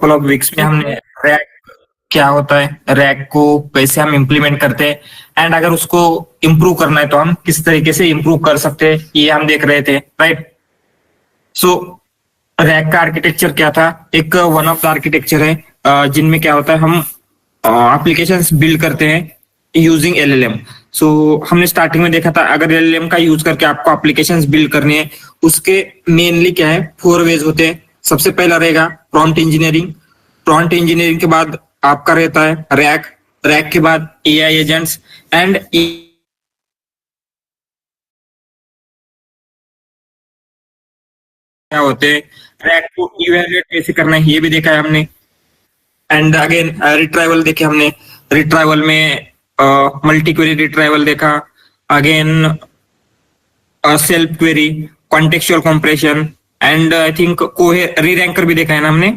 Couple of weeks में हमने rack क्या होता है, रैक को कैसे हम इम्प्लीमेंट करते हैं एंड अगर उसको इम्प्रूव करना है तो हम किस तरीके से इम्प्रूव कर सकते हैं, ये हम देख रहे थे, राइट। सो रैक का आर्किटेक्चर क्या था, एक वन ऑफ द आर्किटेक्चर है जिनमें क्या होता है, हम एप्लीकेशंस बिल्ड करते हैं यूजिंग एलएलएम। सो हमने स्टार्टिंग में देखा था, अगर एलएलएम का यूज करके आपको एप्लीकेशंस बिल्ड करनी है, उसके मेनली क्या है, 4 वेज होते हैं। सबसे पहला रहेगा प्रॉम्प्ट इंजीनियरिंग। प्रॉम्प्ट इंजीनियरिंग के बाद आपका रहता है रैक, रैक के बाद एआई एजेंट्स एंड क्या होते हैं, रैक को इवेलुएट कैसे करना है ये भी देखा है हमने। एंड अगेन रिट्राइवल देखे हमने, रिट्राइवल में मल्टी क्वेरी रिट्राइवल देखा, again self query, contextual compression and I think reranker भी देखा है ना हमने।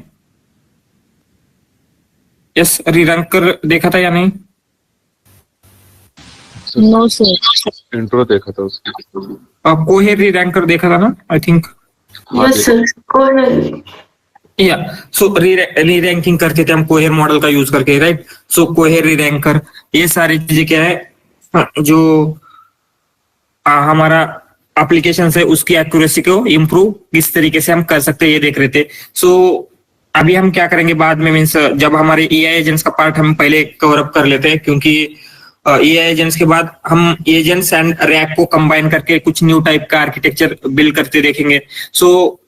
यस, री रैंकर देखा था या नहीं? No sir. इंट्रो देखा था उसकी। कोहेर री रैंकर देखा था ना, आई थिंक। Yes sir. या सो री रैंकिंग करते थे हम कोहेर मॉडल का यूज करके, राइट। सो कोहेर री रैंकर, ये सारी चीजें क्या है, जो हमारा एप्लीकेशन है उसकी एक्यूरेसी को इम्प्रूव किस तरीके से हम कर सकते हैं ये देख रहे थे। सो अभी हम क्या करेंगे बाद में, मीन्स जब हमारे एआई एजेंट्स का पार्ट हम पहले कवर अप कर लेते हैं, क्योंकि एआई एजेंट्स के बाद हम एजेंट्स एंड रैक को कंबाइन करके कुछ न्यू टाइप का आर्किटेक्चर बिल्ड करते देखेंगे। सो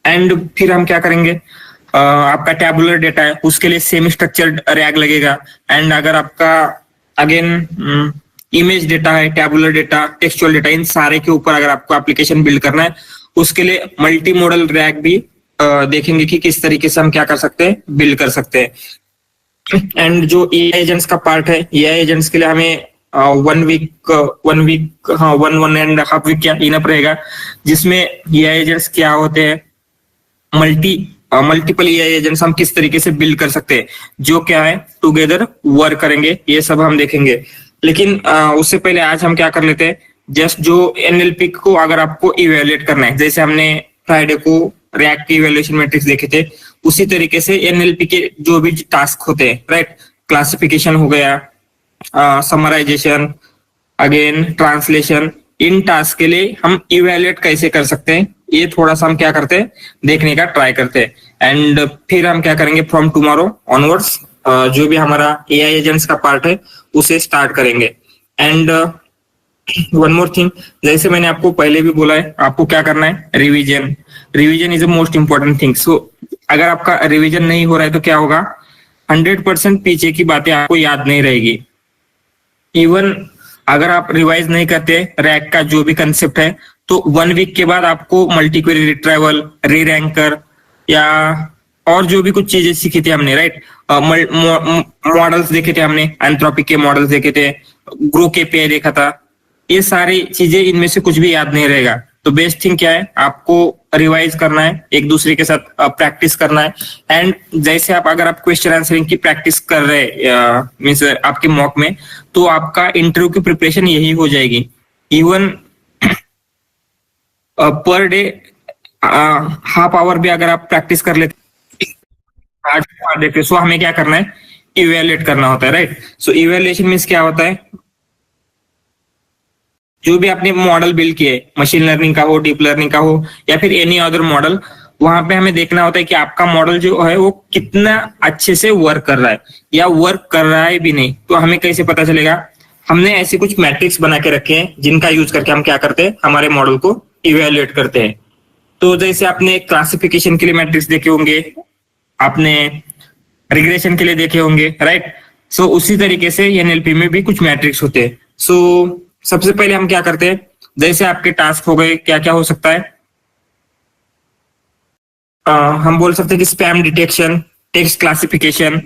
एंड फिर हम क्या करेंगे, आपका टैबुलर डेटा है उसके लिए सेमी स्ट्रक्चर्ड रैक लगेगा। एंड अगर आपका अगेन इमेज डेटा है, टैबुलर डेटा, टेक्सचुअल डेटा, इन सारे के ऊपर अगर आपको एप्लीकेशन बिल्ड करना है, उसके लिए मल्टी मॉडल रैक भी देखेंगे कि किस तरीके से हम क्या कर सकते हैं, बिल्ड कर सकते हैं। एंड जो एआई एजेंट्स का पार्ट है, एआई एजेंट्स के लिए हमें 1.5 वीक क्या इनफ रहेगा, जिसमें एआई एजेंट्स क्या होते हैं, मल्टीपल एआई एजेंट्स हम किस तरीके से बिल्ड कर सकते हैं, जो क्या है टुगेदर वर्क करेंगे, ये सब हम देखेंगे। लेकिन उससे पहले आज हम क्या कर लेते हैं, जस्ट जो एनएलपी को अगर आपको इवेल्युएट करना है, जैसे हमने फ्राइडे को रैक की इवेल्युएशन मैट्रिक्स देखे थे, उसी तरीके से एनएलपी के जो भी टास्क होते हैं, राइट, क्लासिफिकेशन हो गया, समराइजेशन, अगेन ट्रांसलेशन, इन टास्क के लिए हम इवेल्युएट कैसे कर सकते हैं, ये थोड़ा सा हम क्या करते हैं, देखने का ट्राई करते हैं। एंड फिर हम क्या करेंगे, फ्रॉम टुमारो ऑनवर्ड्स जो भी हमारा एआई एजेंट्स का पार्ट है उसे स्टार्ट करेंगे। एंड वन मोर थिंग, जैसे मैंने आपको पहले भी बोला है, आपको क्या करना है, revision. Revision is a most important thing. So अगर आपका रिवीजन नहीं हो रहा है तो क्या होगा, 100% पीछे की बातें आपको याद नहीं रहेगी। इवन अगर आप रिवाइज नहीं करते रैक का जो भी कंसेप्ट है, तो 1 वीक के बाद आपको मल्टी क्वेरी रिट्राइवल, री रैंकर या और जो भी कुछ चीजें सीखी थी हमने, राइट, मॉडल्स देखे थे हमने, एंथ्रोपिक के मॉडल्स देखे थे, ग्रो केपीआई देखा था, ये सारी चीजें इनमें से कुछ भी याद नहीं रहेगा। तो बेस्ट थिंग क्या है, आपको रिवाइज करना है, एक दूसरे के साथ प्रैक्टिस करना है। एंड जैसे अगर आप क्वेश्चन आंसरिंग की प्रैक्टिस कर रहे मीन्स आपके मॉक में, तो आपका इंटरव्यू की प्रिपरेशन यही हो जाएगी। Even per day half hour भी अगर आप प्रैक्टिस कर लेते, देखते, सो हमें क्या करना है, इवेल्युएट करना होता है, राइट। सो इवेल्युएशन मीन्स क्या होता है, जो भी आपने मॉडल बिल्ड किए, मशीन लर्निंग का हो, डीप लर्निंग का हो, या फिर एनी अदर मॉडल, वहां पे हमें देखना होता है कि आपका मॉडल जो है वो कितना अच्छे से वर्क कर रहा है या वर्क कर रहा है भी नहीं। तो हमें कैसे पता चलेगा, हमने ऐसे कुछ मैट्रिक्स बना के रखे हैं जिनका यूज करके हम क्या करते हैं, हमारे मॉडल को इवेल्युएट करते हैं। तो जैसे आपने क्लासिफिकेशन के लिए मैट्रिक्स देखे होंगे, आपने रिग्रेशन के लिए देखे होंगे, राइट। सो उसी तरीके से एनएलपी में भी कुछ मैट्रिक्स होते हैं। सो सबसे पहले हम क्या करते हैं, जैसे आपके टास्क हो गए, क्या क्या हो सकता है, हम बोल सकते हैं कि स्पैम डिटेक्शन, टेक्स्ट क्लासिफिकेशन,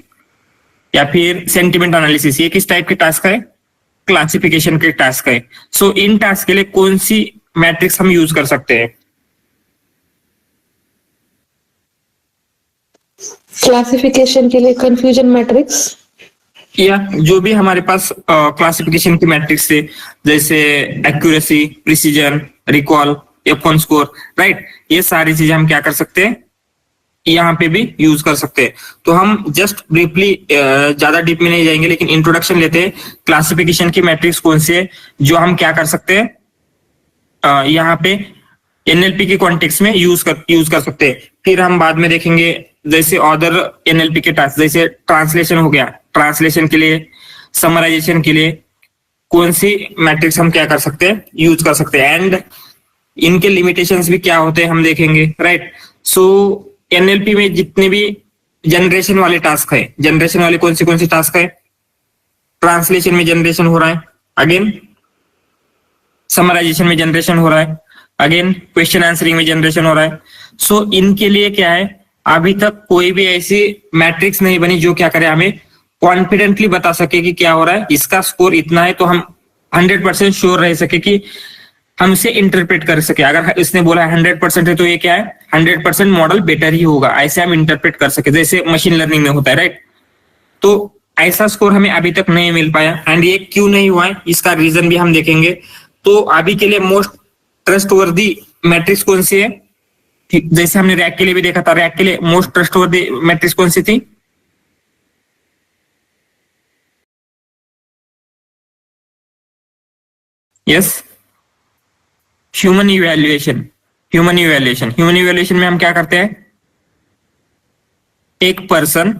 या फिर सेंटिमेंट एनालिसिस, ये किस टाइप के टास्क है, क्लासिफिकेशन के टास्क है। सो इन टास्क के लिए कौन सी मैट्रिक्स हम यूज कर सकते हैं, क्लासिफिकेशन के लिए कंफ्यूजन मैट्रिक्स, या जो भी हमारे पास क्लासिफिकेशन की मैट्रिक्स थे, जैसे accuracy, precision, recall, F1 score, right, ये सारी चीजें हम क्या कर सकते हैं, यहाँ पे भी यूज कर सकते हैं। तो हम जस्ट ब्रीफली ज्यादा डीप में नहीं जाएंगे, लेकिन इंट्रोडक्शन लेते हैं क्लासिफिकेशन की मैट्रिक्स कौन सी है जो हम क्या कर सकते हैं यहाँ पे एनएलपी के कॉन्टेक्स्ट में यूज कर सकते हैं। फिर हम बाद में देखेंगे जैसे अदर एनएलपी के टास्क, जैसे ट्रांसलेशन हो गया, ट्रांसलेशन के लिए, समराइजेशन के लिए कौन सी मैट्रिक्स हम क्या कर सकते हैं, यूज कर सकते हैं, एंड इनके लिमिटेशंस भी क्या होते हैं हम देखेंगे, राइट। सो एनएलपी में जितने भी जनरेशन वाले टास्क है, जनरेशन वाले कौन से टास्क है, ट्रांसलेशन में जनरेशन हो रहा है, अगेन समराइजेशन में जनरेशन हो रहा है, अगेन क्वेश्चन आंसरिंग में जनरेशन हो रहा है। सो इनके लिए क्या है, अभी तक कोई भी ऐसी मैट्रिक्स नहीं बनी जो क्या करे, हमें कॉन्फिडेंटली बता सके कि क्या हो रहा है, इसका स्कोर इतना है, तो हम 100% श्योर रह सके कि हम इसे इंटरप्रेट कर सके। अगर इसने बोला 100% है तो ये क्या है, 100% मॉडल बेटर ही होगा, ऐसे हम इंटरप्रेट कर सके, जैसे मशीन लर्निंग में होता है, राइट। तो ऐसा स्कोर हमें अभी तक नहीं मिल पाया, एंड ये क्यों नहीं हुआ है, इसका रीजन भी हम देखेंगे। तो अभी के लिए मोस्ट ट्रस्टवर्दी मैट्रिक्स कौन सी है, ठीक जैसे हमने रैक के लिए भी देखा था, रैक के लिए मोस्ट ट्रस्टवर्दी मैट्रिक्स कौन सी थी, yes, human evaluation. Human evaluation में हम क्या करते हैं, एक पर्सन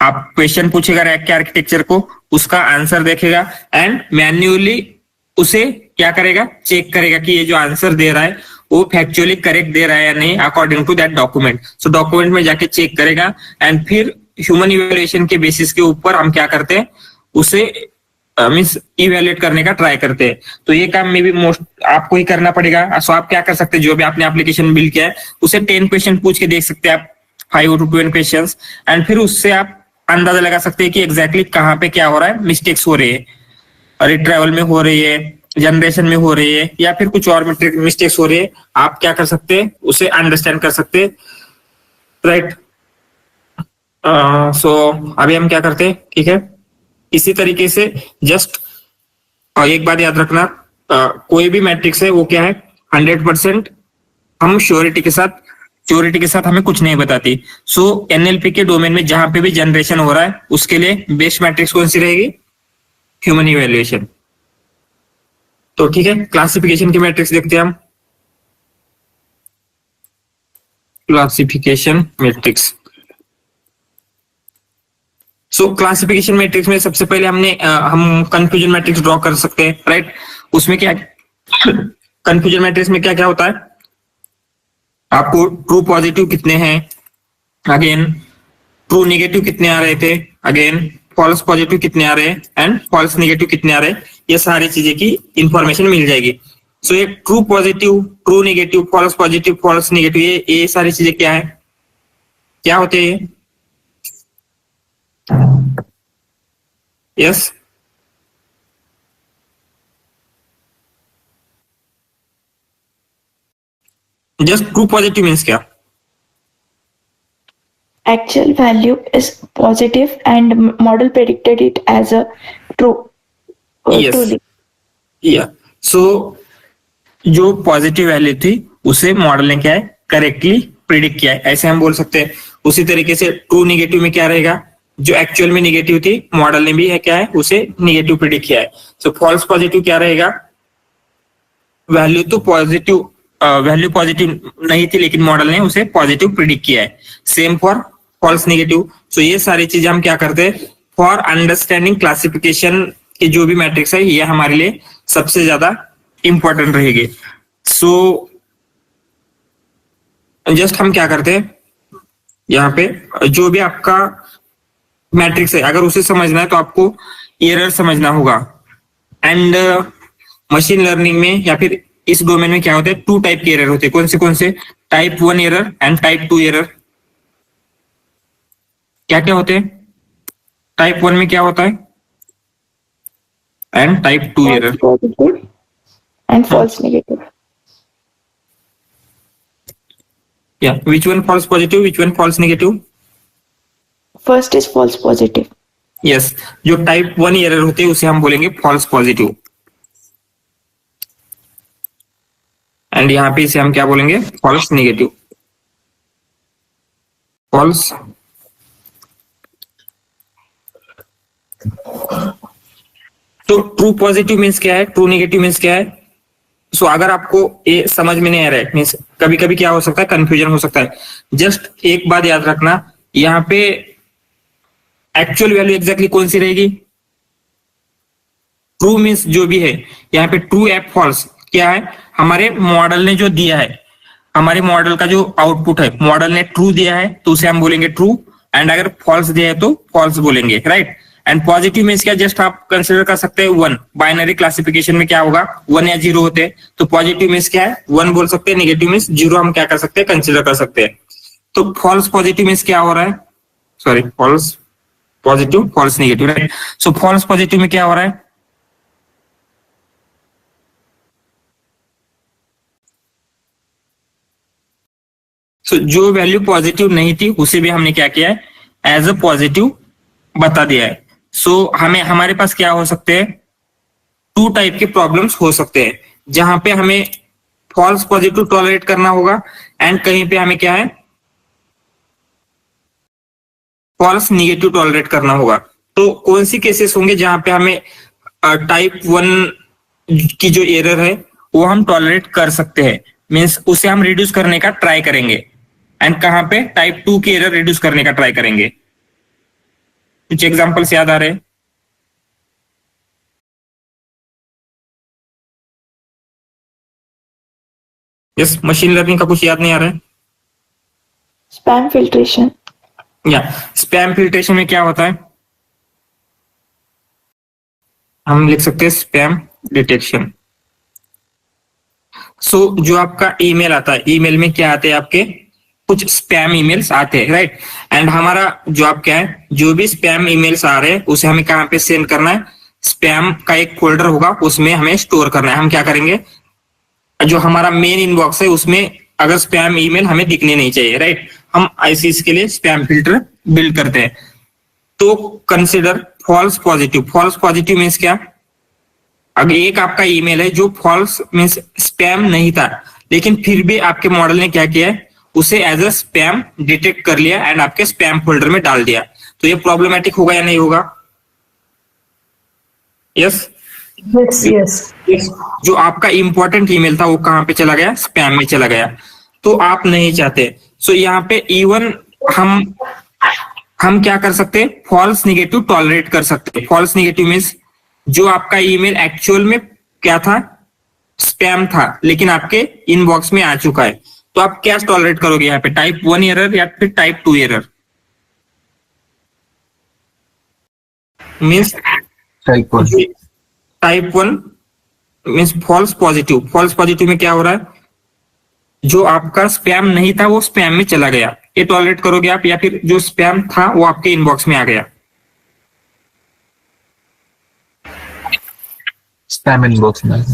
आप क्वेश्चन पूछेगा रैक के आर्किटेक्चर को, उसका आंसर देखेगा एंड मैन्युअली उसे क्या करेगा, चेक करेगा कि ये जो आंसर दे रहा है वो फैक्चुअली करेक्ट दे रहा है या नहीं according to that document. So document में जाके चेक करेगा, एंड फिर ह्यूमन इवैल्यूएशन के बेसिस के ऊपर हम क्या करते हैं, उसे मीन्स इवेल्युएट करने का ट्राई करते हैं। तो ये काम में भी मोस्ट आपको ही करना पड़ेगा। सो आप क्या कर सकते हैं, जो भी आपने एप्लीकेशन बिल्ड किया है उसे 10 क्वेश्चन पूछ के देख सकते हैं आप, 5 to 10 क्वेश्चन, एंड फिर उससे आप अंदाजा लगा सकते हैं कि एग्जैक्टली कहाँ पे क्या हो रहा है, मिस्टेक्स हो रही है, रिट्राइवल में हो रही है, जनरेशन में हो रही है, या फिर कुछ और मिस्टेक्स हो रही है, आप क्या कर सकते हैं, उसे अंडरस्टैंड कर सकते हैं, राइट। सो अभी हम क्या करते हैं, ठीक है, इसी तरीके से जस्ट एक बात याद रखना, कोई भी मैट्रिक्स है वो क्या है, 100% हम श्योरिटी के साथ हमें कुछ नहीं बताती। सो एनएलपी के डोमेन में जहां पे भी जनरेशन हो रहा है उसके लिए बेस्ट मैट्रिक्स कौन सी रहेगी, ह्यूमन इवैल्यूएशन। तो ठीक है, क्लासिफिकेशन की मैट्रिक्स देखते हैं हम, क्लासिफिकेशन मैट्रिक्स। सो क्लासिफिकेशन मैट्रिक्स में सबसे पहले हम कंफ्यूजन मैट्रिक्स ड्रॉ कर सकते हैं, राइट। उसमें क्या, कंफ्यूजन मैट्रिक्स में क्या क्या होता है, आपको ट्रू पॉजिटिव कितने हैं, अगेन ट्रू नेगेटिव कितने आ रहे थे, अगेन फॉल्स पॉजिटिव कितने आ रहे हैं, एंड फॉल्स नेगेटिव कितने आ रहे हैं, ये सारी चीजें की इंफॉर्मेशन मिल जाएगी। सो ये true positive, true negative, false positive, false negative, ये सारी चीजें क्या है, क्या होते हैं, yes, just true positive means क्या, Actual value is positive and model predicted it as a true. Yes. Truly. या सो जो पॉजिटिव वैल्यू थी उसे मॉडल ने क्या है, करेक्टली प्रिडिक्ट किया है, ऐसे हम बोल सकते हैं। उसी तरीके से ट्रू नेगेटिव में क्या रहेगा, जो एक्चुअल में नेगेटिव थी मॉडल ने भी है क्या है, उसे नेगेटिव प्रिडिक्ट किया है। सो फॉल्स पॉजिटिव क्या रहेगा, वैल्यू तो पॉजिटिव, वैल्यू पॉजिटिव नहीं थी लेकिन मॉडल ने उसे पॉजिटिव प्रिडिक्ट किया है। Same for false negative. So ये सारी चीजें हम क्या करते हैं, फॉर अंडरस्टैंडिंग क्लासिफिकेशन की जो भी मैट्रिक्स है ये हमारे लिए सबसे ज्यादा इंपॉर्टेंट रहेगी। सो जस्ट हम क्या करते हैं, यहाँ पे जो भी आपका मैट्रिक्स है अगर उसे समझना है तो आपको एरर समझना होगा। एंड मशीन लर्निंग में या फिर इस डोमेन में क्या होते हैं, 2 टाइप के एरर होते हैं, कौन से, type 1 error and type 2 error. क्या क्या होते हैं, टाइप 1 में क्या होता है, and type 2 error, Positive and false negative. या which one false positive, which one false negative, First is false positive. Yes, जो टाइप 1 एरर होते हैं उसे हम बोलेंगे फॉल्स पॉजिटिव, एंड यहाँ पे इसे हम क्या बोलेंगे, फॉल्स नेगेटिव। फॉल्स। तो ट्रू पॉजिटिव मीन्स क्या है, ट्रू नेगेटिव मीन्स क्या है। सो अगर आपको ये समझ में नहीं आ रहा है, मीन्स कभी कभी क्या हो सकता है, कंफ्यूजन हो सकता है। जस्ट एक बात याद रखना, यहाँ पे एक्चुअल वैल्यू एग्जैक्टली कौन सी रहेगी, ट्रू मीन्स जो भी है यहाँ पे ट्रू या फॉल्स क्या है, हमारे मॉडल ने जो दिया है, हमारे मॉडल का जो आउटपुट है, मॉडल ने ट्रू दिया है तो उसे हम बोलेंगे ट्रू, एंड अगर फॉल्स दिया है तो फॉल्स बोलेंगे, राइट। एंड पॉजिटिव मीन्स क्या, जस्ट आप कंसिडर कर सकते हैं वन, बाइनरी क्लासिफिकेशन में क्या होगा, 1 या 0 होते हैं, तो पॉजिटिव मीन्स क्या है, 1 बोल सकते हैं, नेगेटिव मीन्स 0 हम क्या कर सकते हैं, कंसिडर कर सकते हैं। तो फॉल्स पॉजिटिव मीन्स क्या हो रहा है, sorry false positive false negative, right. So false positive में क्या हो रहा है, सो जो वैल्यू पॉजिटिव नहीं थी उसे भी हमने क्या किया है, एज अ पॉजिटिव बता दिया है। सो हमें हमारे पास क्या हो सकते हैं, 2 टाइप के प्रॉब्लम्स हो सकते हैं, जहां पे हमें फॉल्स पॉजिटिव टॉलरेट करना होगा, एंड कहीं पे हमें क्या है, फॉल्स निगेटिव टॉलरेट करना होगा। तो कौन सी केसेस होंगे जहां पे हमें टाइप 1 की जो एरर है वो हम टॉलरेट कर सकते हैं, मीन्स उसे हम रिड्यूस करने का ट्राई करेंगे, एंड कहां पे टाइप 2 की एरर रिड्यूस करने का ट्राई करेंगे। कुछ एग्जांपल्स याद आ रहे हैं, यस, मशीन लर्निंग का कुछ याद नहीं आ रहा है, Spam filtration. या स्पैम फिल्ट्रेशन में क्या होता है, हम लिख सकते हैं स्पैम डिटेक्शन। सो जो आपका ईमेल आता है, ईमेल में क्या आते हैं आपके, कुछ स्पैम ईमेल्स आते हैं, राइट। एंड हमारा जो आप क्या है, जो भी स्पैम ईमेल्स आ रहे हैं उसे हमें कहाँ पे सेंड करना है, स्पैम का एक फोल्डर होगा उसमें हमें स्टोर करना है। हम क्या करेंगे, जो हमारा मेन इनबॉक्स है उसमें अगर स्पैम ईमेल हमें दिखने नहीं चाहिए, राइट, हम ऐसे इसके लिए स्पैम फिल्टर बिल्ड करते हैं। तो consider false positive. False positive means क्या, अगर एक आपका ईमेल है जो फॉल्स मीन्स स्पैम नहीं था, लेकिन फिर भी आपके मॉडल ने क्या किया है, उसे एज अ स्पैम डिटेक्ट कर लिया एंड आपके स्पैम फोल्डर में डाल दिया, तो ये प्रॉब्लमेटिक होगा या नहीं होगा, यस। yes. जो आपका इंपॉर्टेंट ईमेल था वो कहां पे चला गया, स्पैम में चला गया, तो आप नहीं चाहते। सो यहाँ पे इवन हम क्या कर सकते हैं, फॉल्स निगेटिव टॉलरेट कर सकते हैं। फॉल्स निगेटिव मीन्स जो आपका ईमेल एक्चुअल में क्या था, स्पैम था, लेकिन आपके इनबॉक्स में आ चुका है, तो आप क्या टॉलरेट करोगे यहाँ पे, टाइप 1 एरर या फिर type 2 error, means type 1 means false positive. False positive में क्या हो रहा है, जो आपका स्पैम नहीं था वो स्पैम में चला गया, ये टॉलरेट करोगे आप, या फिर जो स्पैम था वो आपके इनबॉक्स में आ गया, स्पैम इनबॉक्स में।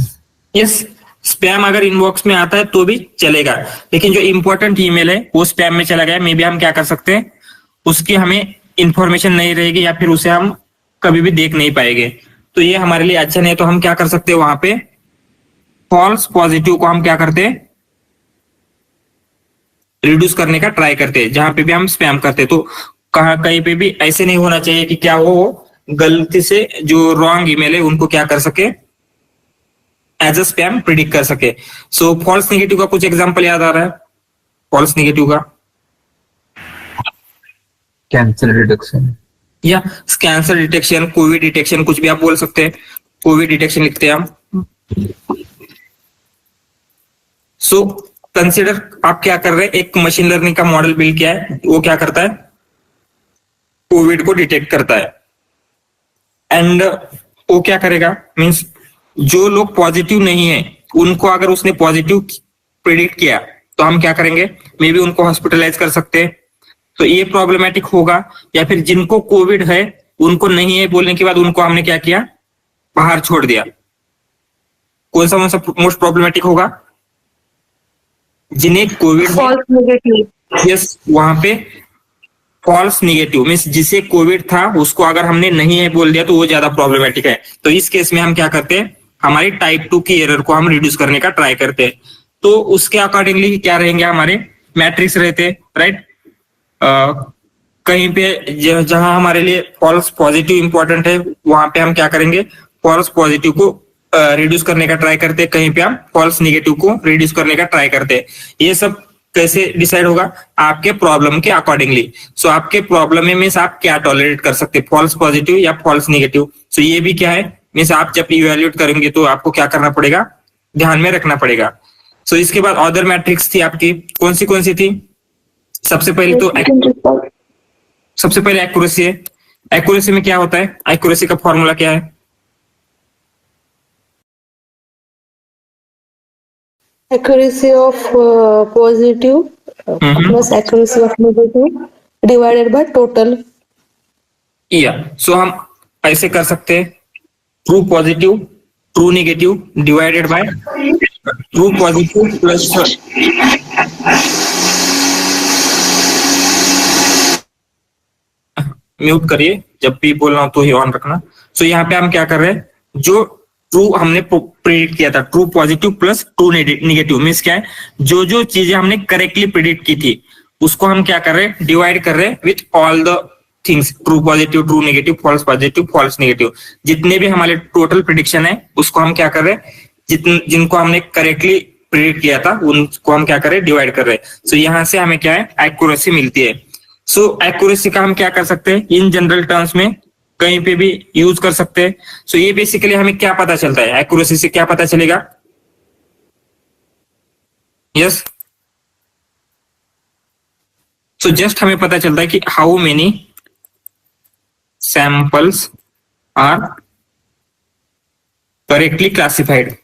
यस। स्पैम अगर इनबॉक्स में आता है तो भी चलेगा, लेकिन जो इंपॉर्टेंट ईमेल है वो स्पैम में चला गया, मे बी हम क्या कर सकते हैं, उसकी हमें इंफॉर्मेशन नहीं रहेगी या फिर उसे हम कभी भी देख नहीं पाएंगे, तो ये हमारे लिए अच्छा नहीं है। तो हम क्या कर सकते हैं, वहां पे फॉल्स पॉजिटिव को हम क्या करते हैं, रिड्यूस करने का ट्राई करते हैं, जहां पे भी हम स्पैम करते हैं। तो कहीं पे भी ऐसे नहीं होना चाहिए कि क्या वो गलती से जो रॉन्ग ईमेल है उनको क्या कर सके, एज अ स्पैम प्रिडिक्ट कर सके। सो फॉल्स नेगेटिव का कुछ एग्जांपल याद आ रहा है, फॉल्स नेगेटिव का, कैंसर डिटेक्शन या कैंसर डिटेक्शन, कोविड डिटेक्शन, कुछ भी आप बोल सकते हैं, कोविड डिटेक्शन लिखते हैं हम। सो कंसिडर आप क्या कर रहे हैं, एक मशीन लर्निंग का मॉडल बिल्ड किया है, वो क्या करता है, कोविड को डिटेक्ट करता है, एंड वो क्या करेगा, मीन्स जो लोग पॉजिटिव नहीं है उनको अगर उसने पॉजिटिव प्रिडिक्ट किया तो हम क्या करेंगे, मे बी उनको हॉस्पिटलाइज कर सकते हैं, तो ये प्रॉब्लमेटिक होगा। या फिर जिनको कोविड है उनको नहीं है बोलने के बाद उनको हमने क्या किया, बाहर छोड़ दिया, कौन सा मोस्ट प्रॉब्लमेटिक होगा, जिन्हें कोविड, False negative. यस, वहां पे फॉल्स निगेटिव मीन्स जिसे कोविड था उसको अगर हमने नहीं है बोल दिया तो वो ज्यादा प्रॉब्लमेटिक है। तो इस केस में हम क्या करते हैं, हमारी टाइप 2 की एरर को हम रिड्यूस करने का ट्राई करते हैं। तो उसके अकॉर्डिंगली क्या रहेंगे, हमारे मैट्रिक्स रहते हैं, राइट। कहीं पे जहां हमारे लिए फॉल्स पॉजिटिव इंपॉर्टेंट है वहां पे हम क्या करेंगे, फॉल्स पॉजिटिव को रिड्यूस करने का ट्राई करते हैं, कहीं पे हम फॉल्स निगेटिव को रिड्यूस करने का ट्राई करते हैं। ये सब कैसे डिसाइड होगा, आपके प्रॉब्लम के अकॉर्डिंगली। सो आपके प्रॉब्लम में मीन्स आप क्या टॉलरेट कर सकते हैं, फॉल्स पॉजिटिव या फॉल्स निगेटिव। सो ये भी क्या है, मीन्स आप जब इवेल्युएट करेंगे तो आपको क्या करना पड़ेगा, ध्यान में रखना पड़ेगा। सो इसके बाद अदर मैट्रिक्स थी आपकी, कौन सी थी? सबसे पहले तो सबसे पहले एक्यूरेसी है। एक्यूरेसी में क्या होता है, एक्यूरेसी का फॉर्मूला क्या है? Accuracy of positive plus accuracy of negative divided by total. या सो हम ऐसे कर सकते हैं, true positive true negative divided by true positive plus, mute करिए, जब भी बोल रहा हूं तो ही ऑन रखना। सो यहाँ पे हम क्या कर रहे हैं, जो ट्रू हमने प्रिडिक्ट किया था, true positive plus true negative means क्या है, जो जो चीजें हमने करेक्टली प्रिडिक्ट की थी उसको हम क्या कर रहे हैं, डिवाइड कर रहे हैं with all the things, true positive true negative false positive false negative, जितने भी हमारे टोटल प्रिडिक्शन है उसको हम क्या कर रहे हैं, जिनको हमने करेक्टली प्रिडिक्ट किया था उनको हम क्या कर रहे हैं, डिवाइड कर रहे हैं। सो यहाँ से हमें क्या है, एक्यूरेसी मिलती है। सो एक्यूरेसी का हम क्या कर सकते हैं, इन जनरल टर्म्स में कहीं पे भी यूज कर सकते हैं। सो ये बेसिकली हमें क्या पता चलता है, एक्यूरेसी से क्या पता चलेगा? यस, सो जस्ट हमें पता चलता है कि how many samples are correctly classified.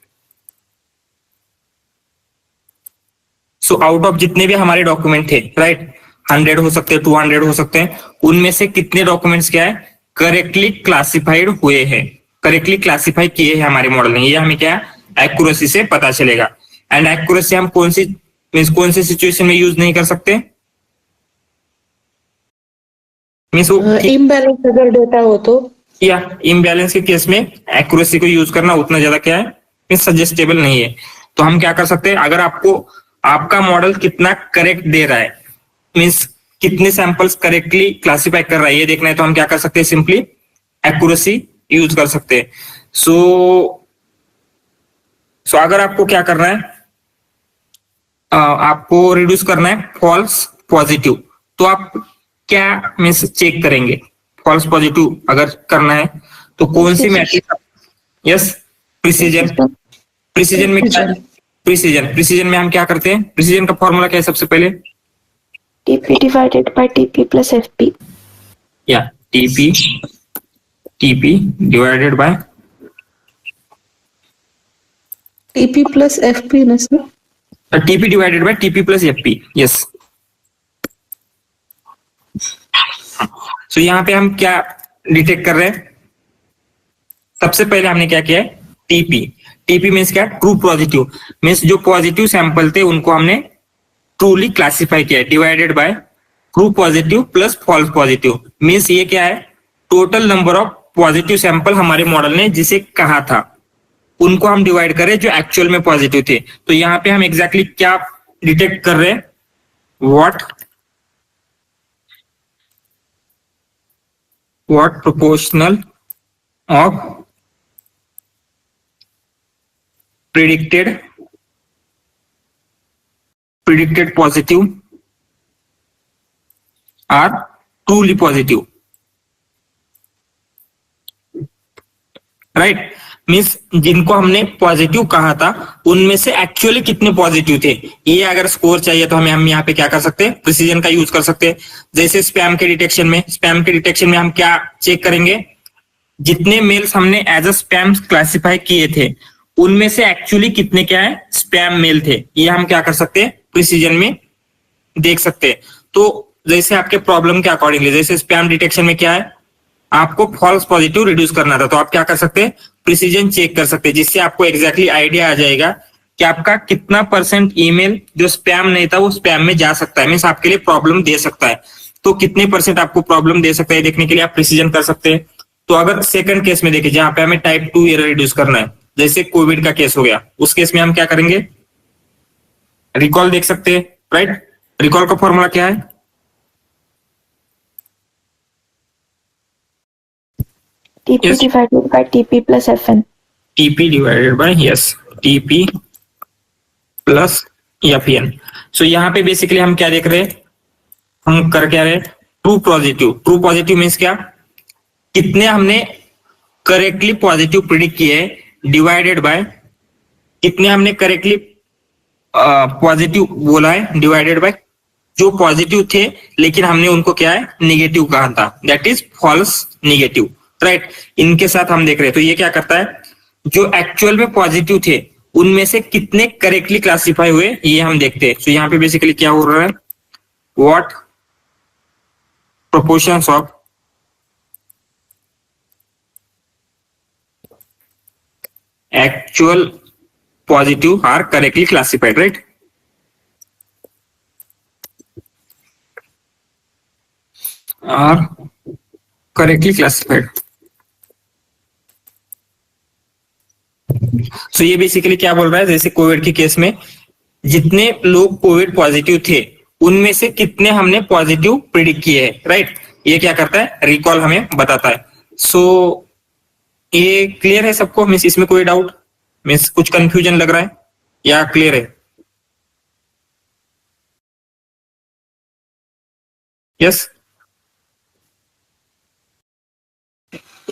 So out of जितने भी हमारे डॉक्यूमेंट थे, राइट, 100 हो सकते हैं, 200 हो सकते हैं, उनमें से कितने डॉक्यूमेंट्स क्या है, करेक्टली क्लासिफाइड हुए हैं, करेक्टली क्लासिफाई किए हैं हमारे मॉडल ने। ये हमें क्या एक्यूरेसी से पता चलेगा। एंड एक्यूरेसी हम कौन सी सिचुएशन में यूज नहीं कर सकते, मीन्स इम्बैलेंस अगर डेटा हो तो, या इम्बैलेंस के केस में एक्यूरेसी को यूज करना उतना ज्यादा क्या है, मीन्स सजेस्टेबल नहीं है। तो हम क्या कर सकते हैं, अगर आपको आपका मॉडल कितना करेक्ट दे रहा है, मीन्स कितने सैंपल्स करेक्टली क्लासिफाई कर रहा है ये देखना है, तो हम क्या कर सकते हैं, सिंपली एक्यूरेसी यूज कर सकते हैं। सो अगर आपको क्या करना है, आपको रिड्यूस करना है फॉल्स पॉजिटिव, तो आप क्या मीन्स चेक करेंगे, फॉल्स पॉजिटिव अगर करना है तो कौन सी मैट्रिक्स? Yes, precision. प्रिसीजन में क्या, प्रिसीजन में हम क्या करते हैं, प्रिसीजन का फॉर्मूला क्या है सबसे पहले? TP divided by TP plus FP. या TP divided by TP plus FP ना sir? TP divided by TP plus FP, yes. So यहाँ पे हम क्या डिटेक्ट कर रहे हैं, सबसे पहले हमने क्या किया है, TP मीन्स क्या, ट्रू पॉजिटिव, मीन्स जो पॉजिटिव सैंपल थे उनको हमने ट्रूली क्लासिफाई किया है, divided by true positive plus false positive, means ये क्या है, total number of positive sample हमारे मॉडल ने जिसे कहा था उनको हम डिवाइड करें जो एक्चुअल में पॉजिटिव थे। तो यहाँ पे हम एग्जैक्टली क्या डिटेक्ट कर रहे हैं, what proportional of predicted positive are truly positive, right, means जिनको हमने पॉजिटिव कहा था उनमें से एक्चुअली कितने पॉजिटिव थे। ये अगर स्कोर चाहिए तो हम यहाँ पे क्या कर सकते हैं, प्रिसीजन का यूज कर सकते हैं। जैसे स्पैम के डिटेक्शन में हम क्या चेक करेंगे, जितने मेल्स हमने एज अ स्पैम क्लासिफाई किए थे उनमें से एक्चुअली कितने क्या है, स्पैम मेल थे। ये हम क्या कर सकते हैं, प्रिसीजन में देख सकते हैं। तो जैसे आपके प्रॉब्लम के अकॉर्डिंगली, जैसे स्पैम डिटेक्शन में क्या है, आपको फॉल्स पॉजिटिव रिड्यूस करना था, तो आप क्या कर सकते हैं, प्रिसीजन चेक कर सकते हैं, जिससे आपको एग्जैक्टली आइडिया आ जाएगा कि आपका कितना % ईमेल जो स्पैम नहीं था वो स्पैम में जा सकता है, मीन्स आपके लिए प्रॉब्लम दे सकता है। तो कितने % आपको प्रॉब्लम दे सकता है देखने के लिए आप प्रिसीजन कर सकते हैं। तो अगर सेकंड केस में देखिए जहां पे हमें टाइप 2 एरर रिड्यूस करना है, जैसे कोविड का केस हो गया, उस केस में हम क्या करेंगे, रिकॉल देख सकते हैं, राइट। रिकॉल का फॉर्मूला क्या है, TP Yes. divided by TP plus FN. TP divided by yes TP plus FN. सो यहाँ पे बेसिकली हम क्या देख रहे हैं, हम कर क्या रहे, true positive. True positive means क्या, कितने हमने करेक्टली पॉजिटिव प्रिडिक्ट किए डिवाइडेड बाय कितने हमने करेक्टली पॉजिटिव बोला है डिवाइडेड बाय जो पॉजिटिव थे लेकिन हमने उनको क्या है निगेटिव कहा था, that is false negative. Right, इनके साथ हम देख रहे हैं. तो ये क्या करता है, जो एक्चुअल में पॉजिटिव थे उनमें से कितने करेक्टली क्लासिफाई हुए ये हम देखते हैं. तो यहाँ पे बेसिकली क्या हो रहा है, what proportions of actual positive are correctly classified, right? Are correctly classified. So ये बेसिकली क्या बोल रहा है, जैसे कोविड के केस में जितने लोग कोविड पॉजिटिव थे उनमें से कितने हमने पॉजिटिव प्रिडिक्ट किए हैं. राइट, ये क्या करता है, रिकॉल हमें बताता है. सो ये क्लियर है सबको, मीन्स इसमें कोई डाउट, मीन्स कुछ कंफ्यूजन लग रहा है या क्लियर है? Yes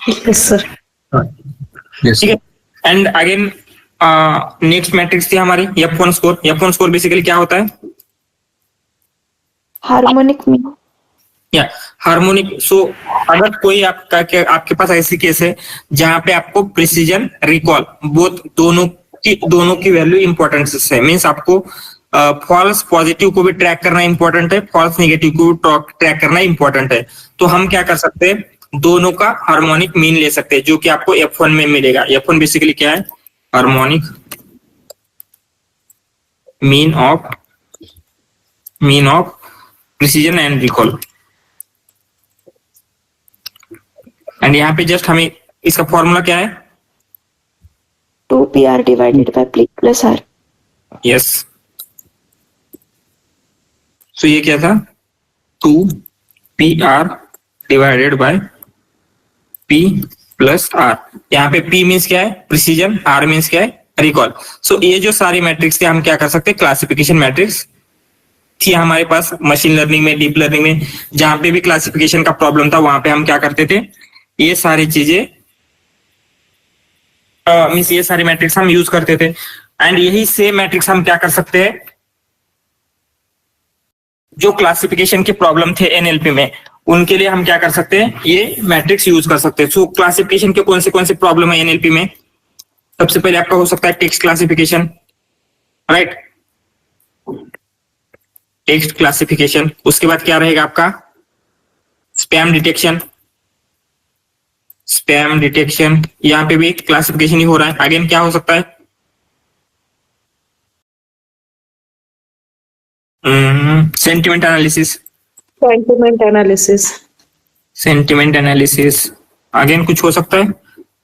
Yes, sir. Yes. ठीक है. एंड अगेन नेक्स्ट मैट्रिक्स थी हमारी F1 score. F1 score basically क्या होता है, Harmonic mean. या हार्मोनिक. सो अगर कोई आपके पास ऐसी केस है जहां पे आपको प्रिसीजन रिकॉल बोथ दोनों की वैल्यू इंपॉर्टेंस है, मीन्स आपको फॉल्स पॉजिटिव को भी ट्रैक करना इंपॉर्टेंट है, फॉल्स नेगेटिव को भी ट्रैक करना इंपॉर्टेंट है. तो हम क्या कर सकते हैं, दोनों का हार्मोनिक मीन ले सकते हैं जो कि आपको F1 में मिलेगा. F1 बेसिकली क्या है, harmonic mean of precision and recall. And यहाँ पे जस्ट हमें इसका फॉर्मूला क्या है, 2PR divided by P plus R. Yes. So ये क्या था, 2PR divided by P plus R. यहाँ पे P मीन्स क्या है, प्रिसीजन, R मीन्स क्या है, रिकॉल. सो ये जो सारी मैट्रिक्स थे हम क्या कर सकते हैं, क्लासिफिकेशन मैट्रिक्स थी हमारे पास मशीन लर्निंग में, डीप लर्निंग में, जहां पे भी क्लासिफिकेशन का प्रॉब्लम था वहां पे हम क्या करते थे, ये सारी चीजें मीन्स ये सारी मैट्रिक्स हम यूज करते थे. एंड यही सेम मैट्रिक्स हम क्या कर सकते हैं, जो क्लासिफिकेशन के प्रॉब्लम थे एनएलपी में उनके लिए हम क्या कर सकते हैं, ये मैट्रिक्स यूज कर सकते हैं. सो क्लासिफिकेशन के कौन से प्रॉब्लम है एनएलपी में, सबसे पहले आपका हो सकता है text classification. Right, text classification. उसके बाद क्या रहेगा आपका, स्पैम डिटेक्शन. यहाँ पे भी क्लासिफिकेशन ही हो रहा है. अगेन क्या हो सकता है, सेंटिमेंट एनालिसिस. अगेन कुछ हो सकता है.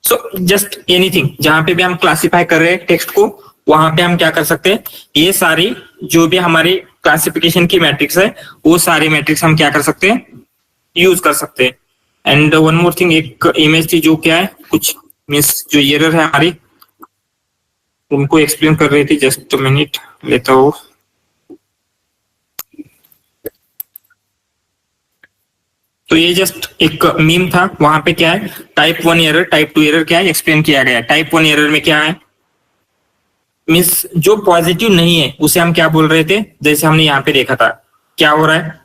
सो जस्ट एनीथिंग जहां पे भी हम क्लासिफाई कर रहे हैं टेक्स्ट को, वहां पे हम क्या कर सकते हैं, ये सारी जो भी हमारी क्लासिफिकेशन की मैट्रिक्स है वो सारी मैट्रिक्स हम क्या कर सकते हैं, यूज कर सकते हैं. एंड वन मोर थिंग, एक इमेज थी जो क्या है, कुछ मीन्स जो एरर है हमारी उनको एक्सप्लेन कर रही थी. जस्ट मिनट लेता हूँ. तो ये जस्ट एक मीम था, वहां पे क्या है, टाइप 1 एरर, टाइप 2 एरर क्या है एक्सप्लेन किया गया. टाइप 1 एरर में क्या है, मीन्स जो पॉजिटिव नहीं है उसे हम क्या बोल रहे थे, जैसे हमने यहाँ पे देखा था क्या हो रहा है,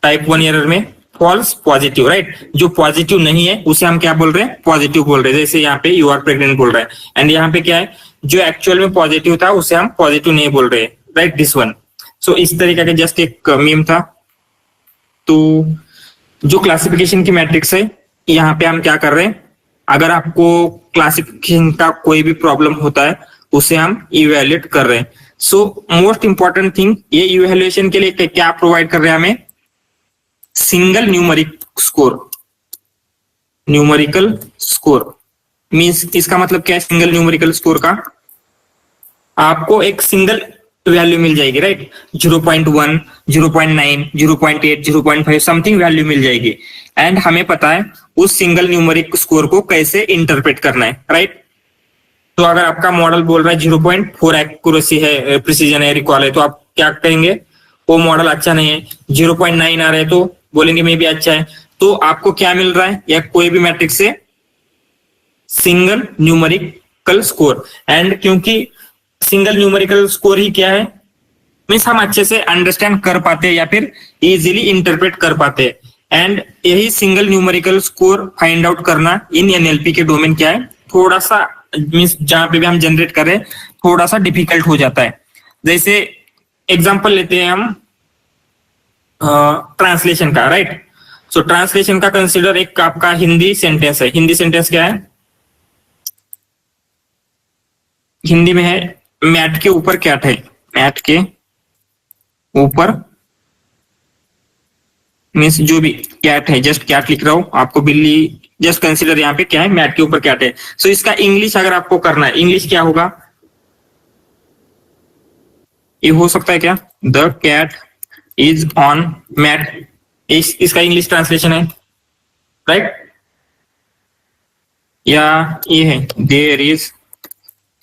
टाइप 1 एरर में फॉल्स पॉजिटिव. राइट, जो पॉजिटिव नहीं है उसे हम क्या बोल रहे हैं, पॉजिटिव बोल रहे हैं. जैसे यहाँ पे यू आर प्रेग्नेंट बोल रहे हैं. एंड यहाँ पे क्या है, जो एक्चुअल में पॉजिटिव था उसे हम पॉजिटिव नहीं बोल रहे. Right, this one. सो इस तरीके का जस्ट एक मीम था. तो जो क्लासिफिकेशन की मैट्रिक्स है यहाँ पे हम क्या कर रहे हैं, अगर आपको क्लासिफिकेशन का कोई भी प्रॉब्लम होता है उसे हम इवेल्युएट कर रहे हैं. सो मोस्ट इंपॉर्टेंट थिंग, ये इवेल्युएशन के लिए क्या प्रोवाइड कर रहे हैं हमें, सिंगल न्यूमेरिकल स्कोर. मींस इसका मतलब क्या है, सिंगल न्यूमेरिकल स्कोर का आपको एक सिंगल वैल्यू मिल जाएगी, राइट। 0.1, 0.9, 0.8, 0.5 समथिंग वैल्यू मिल जाएगी। एंड हमें पता है उस सिंगल न्यूमेरिक स्कोर को कैसे इंटरप्रेट करना है, राइट। तो अगर आपका मॉडल बोल रहा है 0.4 एक्यूरेसी है, प्रिसीजन है, रिकॉल है, तो आप क्या कहेंगे, वो मॉडल अच्छा नहीं है। 0.9 आ रहा है तो बोलेंगे मे भी अच्छा है। तो आपको क्या मिल रहा है, या कोई भी मैट्रिक्स से सिंगल न्यूमेरिकल स्कोर। एंड क्योंकि सिंगल न्यूमेरिकल स्कोर ही क्या है, मीन्स हम अच्छे से अंडरस्टैंड कर पाते हैं या फिर इजीली इंटरप्रेट कर पाते हैं। एंड यही single numerical score find out करना इन एनएलपी के डोमेन क्या है, थोड़ा सा मीन्स जहां पे भी हम जनरेट कर रहे हैं थोड़ा सा डिफिकल्ट हो जाता है। जैसे एग्जांपल लेते हैं हम ट्रांसलेशन का, राइट। सो ट्रांसलेशन का कंसीडर एक आपका हिंदी सेंटेंस है। हिंदी सेंटेंस क्या है, हिंदी में है मैट के ऊपर कैट है। मैट के ऊपर मीन्स जो भी कैट है, जस्ट कैट लिख रहा हूं, आपको बिल्ली जस्ट कंसीडर यहाँ पे क्या है, मैट के ऊपर कैट है। सो इसका इंग्लिश अगर आपको करना है, इंग्लिश क्या होगा, ये हो सकता है क्या, the cat is on mat, इसका इंग्लिश ट्रांसलेशन है, राइट। या ये है there is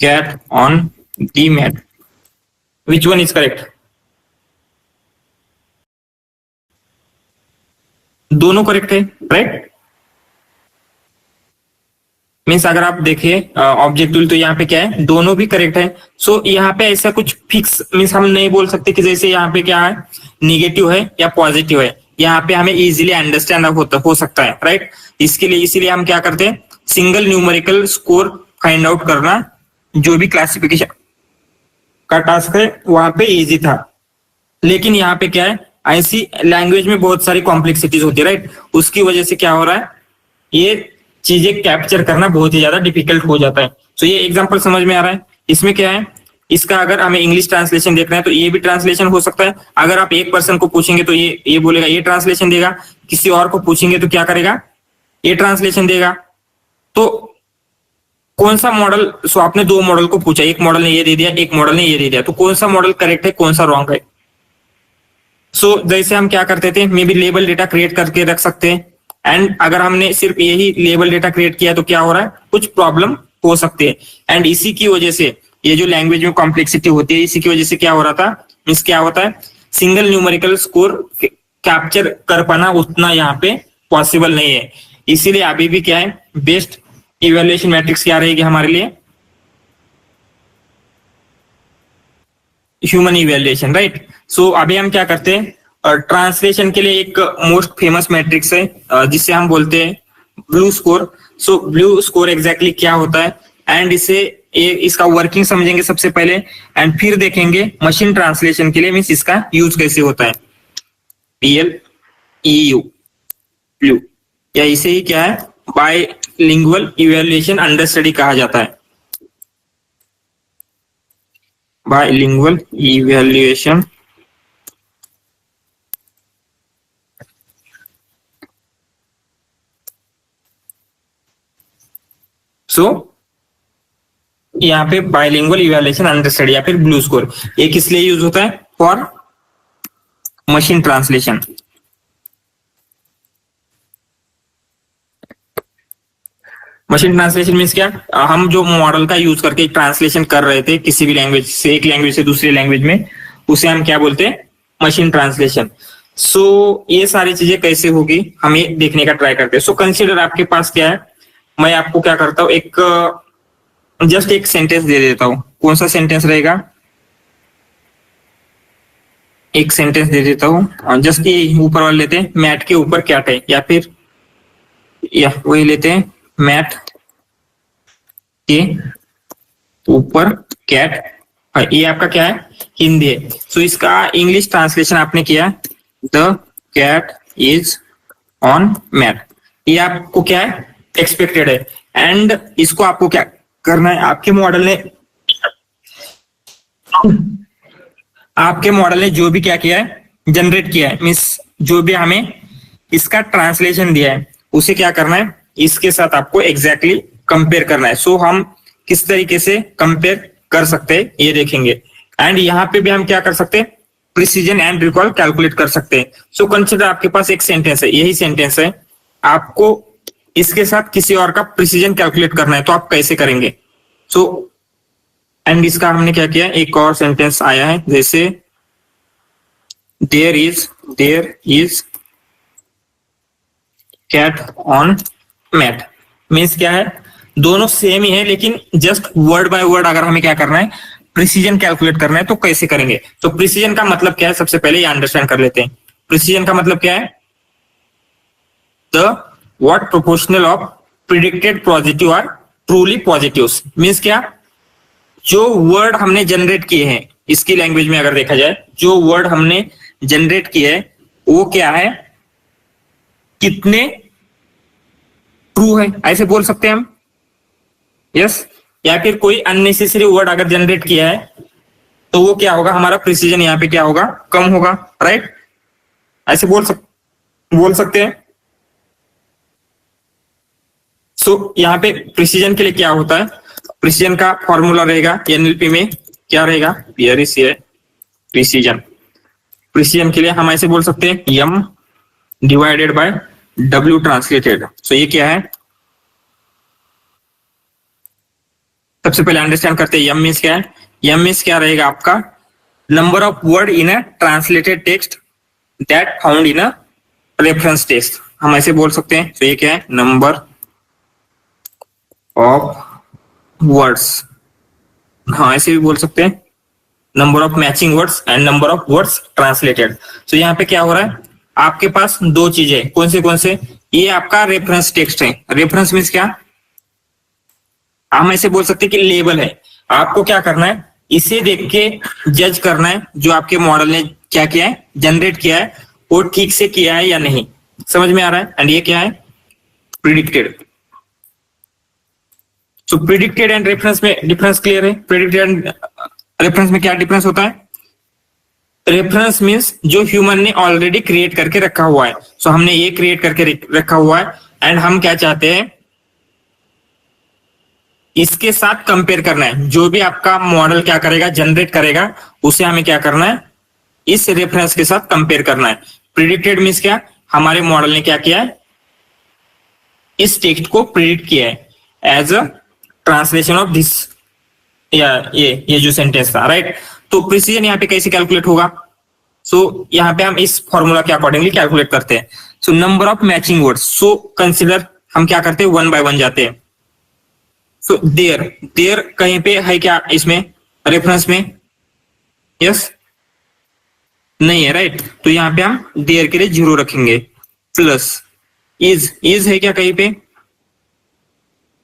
cat on the mat, which one is correct, दोनों करेक्ट है, राइट। मीन्स अगर आप देखिए ऑब्जेक्टिव तो यहाँ पे क्या है, दोनों भी करेक्ट है। सो यहाँ पे ऐसा कुछ फिक्स मीन्स हम नहीं बोल सकते कि जैसे यहाँ पे क्या है, निगेटिव है या पॉजिटिव है। यहाँ पे हमें इजीली अंडरस्टैंड हो सकता है, राइट। इसके लिए इसीलिए हम क्या करते हैं, single numerical score find out करना जो भी क्लासिफिकेशन का टास्क है वहां पे इजी था। लेकिन यहाँ पे क्या है, ऐसी लैंग्वेज में बहुत सारी कॉम्प्लेक्सिटीज होती है, राइट। उसकी वजह से क्या हो रहा है, ये चीजें कैप्चर करना बहुत ही ज्यादा डिफिकल्ट हो जाता है। तो ये एग्जांपल समझ में आ रहा है। इसमें क्या है, इसका अगर हमें इंग्लिश ट्रांसलेशन देखना है तो ये भी ट्रांसलेशन हो सकता है। अगर आप एक पर्सन को पूछेंगे तो ये बोलेगा, ये ट्रांसलेशन देगा। किसी और को पूछेंगे तो क्या करेगा, ये ट्रांसलेशन देगा। तो कौन सा मॉडल, सो आपने दो मॉडल को पूछा, एक मॉडल ने ये दे दिया, एक मॉडल ने ये दे दिया, तो कौन सा मॉडल करेक्ट है, कौन सा रॉन्ग है। सो जैसे हम क्या करते थे, may be label data create करके रख सकते हैं। एंड अगर हमने सिर्फ यही लेबल डेटा क्रिएट किया तो क्या हो रहा है, कुछ प्रॉब्लम हो सकती है। एंड इसी की वजह से ये जो लैंग्वेज में कॉम्प्लेक्सिटी होती है, इसी की वजह से क्या हो रहा था, मीन्स क्या होता है, सिंगल न्यूमेरिकल स्कोर कैप्चर कर पाना उतना यहाँ पे पॉसिबल नहीं है। इसीलिए अभी भी क्या है, बेस्ट इवैल्यूएशन मैट्रिक्स क्या रहेगी हमारे लिए, ह्यूमन इवैल्यूएशन, राइट। सो अभी हम क्या करते हैं, ट्रांसलेशन के लिए एक मोस्ट फेमस मैट्रिक्स है जिसे हम बोलते हैं ब्लू स्कोर। सो ब्लू स्कोर एग्जैक्टली क्या होता है, एंड इसका वर्किंग समझेंगे सबसे पहले, एंड फिर देखेंगे मशीन ट्रांसलेशन के लिए मीन्स इसका यूज कैसे होता है। PLEU ब्लू, या इसे ही क्या है, बायलिंगुअल इवैल्यूएशन अंडर स्टडी कहा जाता है। बायलिंगुअल इवैल्यूएशन यहाँ पे बायलिंगुअल इवैल्यूएशन अंडर स्टडी या फिर ब्लू स्कोर, ये किस लिए यूज होता है, for machine translation. Machine translation means क्या, हम जो मॉडल का यूज करके ट्रांसलेशन कर रहे थे किसी भी लैंग्वेज से, एक लैंग्वेज से दूसरी लैंग्वेज में, उसे हम क्या बोलते हैं, मशीन ट्रांसलेशन। सो ये सारी चीजें कैसे होगी हमें देखने का ट्राई करते हैं। सो कंसीडर आपके पास क्या है, मैं आपको क्या करता हूं, एक जस्ट एक सेंटेंस दे देता हूं। कौन सा सेंटेंस रहेगा, एक सेंटेंस दे देता हूं, जस्ट ये ऊपर वाले लेते हैं, मैट के ऊपर कैट है, या फिर या वही लेते हैं, मैट के ऊपर कैट। ये आपका क्या है, हिंदी है। सो इसका इंग्लिश ट्रांसलेशन आपने किया, the cat is on mat. ये आपको क्या है, एक्सपेक्टेड है। एंड इसको आपको क्या करना है, आपके मॉडल ने जो भी क्या किया है, जनरेट किया है, मीन्स जो भी हमें इसका ट्रांसलेशन दिया है, उसे क्या करना है, इसके साथ आपको एग्जैक्टली कंपेयर करना है। सो हम किस तरीके से कंपेयर कर सकते हैं ये देखेंगे। एंड यहाँ पे भी हम क्या कर सकते हैं, प्रिसीजन एंड रिकॉल कैलकुलेट कर सकते हैं। सो कंसिडर आपके पास एक सेंटेंस है, यही सेंटेंस है, आपको इसके साथ किसी और का प्रिसीजन कैलकुलेट करना है, तो आप कैसे करेंगे? सो एंड इसका हमने क्या किया, एक और सेंटेंस आया है, जैसे there is cat on mat. Means क्या है, दोनों सेम ही है, लेकिन जस्ट वर्ड बाय वर्ड अगर हमें क्या करना है, प्रिसीजन कैलकुलेट करना है, तो कैसे करेंगे? तो प्रिसीजन का मतलब क्या है, सबसे पहले ये अंडरस्टैंड कर लेते हैं। प्रिसीजन का मतलब क्या है, the what proportional of predicted positive are truly positive. Means क्या, जो वर्ड हमने जनरेट किए हैं, इसकी लैंग्वेज में अगर देखा जाए, जो वर्ड हमने जनरेट किए हैं वो क्या है, कितने ट्रू है, ऐसे बोल सकते हैं हम। यस, या फिर कोई अननेसेसरी वर्ड अगर जनरेट किया है तो वो क्या होगा, हमारा प्रिसीजन यहाँ पे क्या होगा, कम होगा, राइट? ऐसे बोल सकते हैं। सो यहाँ पे प्रिसीजन के लिए क्या होता है, प्रिसीजन का फॉर्मूला रहेगा एनएलपी में, क्या रहेगा, प्रिसीजन। प्रिसीजन के लिए हम ऐसे बोल सकते हैं, m divided by w translated. So ये क्या है, सबसे पहले अंडरस्टैंड करते हैं, m मीन्स क्या है। m मीन्स क्या रहेगा आपका, number of word in a translated text that found in a reference text, हम ऐसे बोल सकते हैं। तो ये क्या है, नंबर ऑफ वर्ड्स, हाँ ऐसे भी बोल सकते हैं, number of matching words and number of words translated. तो यहाँ पे क्या हो रहा है, आपके पास दो चीजें, कौन से, ये आपका रेफरेंस टेक्स्ट है। रेफरेंस मीन्स क्या, हम ऐसे बोल सकते हैं कि लेबल है। आपको क्या करना है, इसे देख के जज करना है जो आपके मॉडल ने क्या किया है, जनरेट किया है, वो ठीक से किया है या नहीं। समझ में आ रहा है? एंड ये क्या है, predicted. So predicted and reference में डिफरेंस क्लियर है। प्रिडिक्टेड एंड रेफरेंस में क्या डिफरेंस होता है, रेफरेंस मींस जो ह्यूमन ने ऑलरेडी क्रिएट करके रखा हुआ है। सो हमने ये क्रिएट करके रखा हुआ है एंड हम क्या चाहते हैं, इसके साथ कंपेयर करना है। जो भी आपका मॉडल क्या करेगा, जनरेट करेगा, उसे हमें क्या करना है, इस रेफरेंस के साथ कंपेयर करना है। प्रिडिक्टेड मींस क्या, हमारे मॉडल ने क्या किया है, इस टेक्स्ट को प्रिडिक्ट किया है as a translation of this, या ये जो सेंटेंस था, राइट? तो प्रिसीजन यहाँ पे कैसे कैलकुलेट होगा, सो यहाँ पे हम इस फॉर्मूला के अकॉर्डिंगली कैलकुलेट करते हैं। So number of matching words, so consider हम क्या करते हैं, वन बाय वन जाते हैं। सो देयर कहीं पे है क्या, इसमें रेफरेंस में, यस नहीं है, राइट? तो यहाँ पे हम देयर के लिए 0 रखेंगे। प्लस इज है क्या कहीं पे,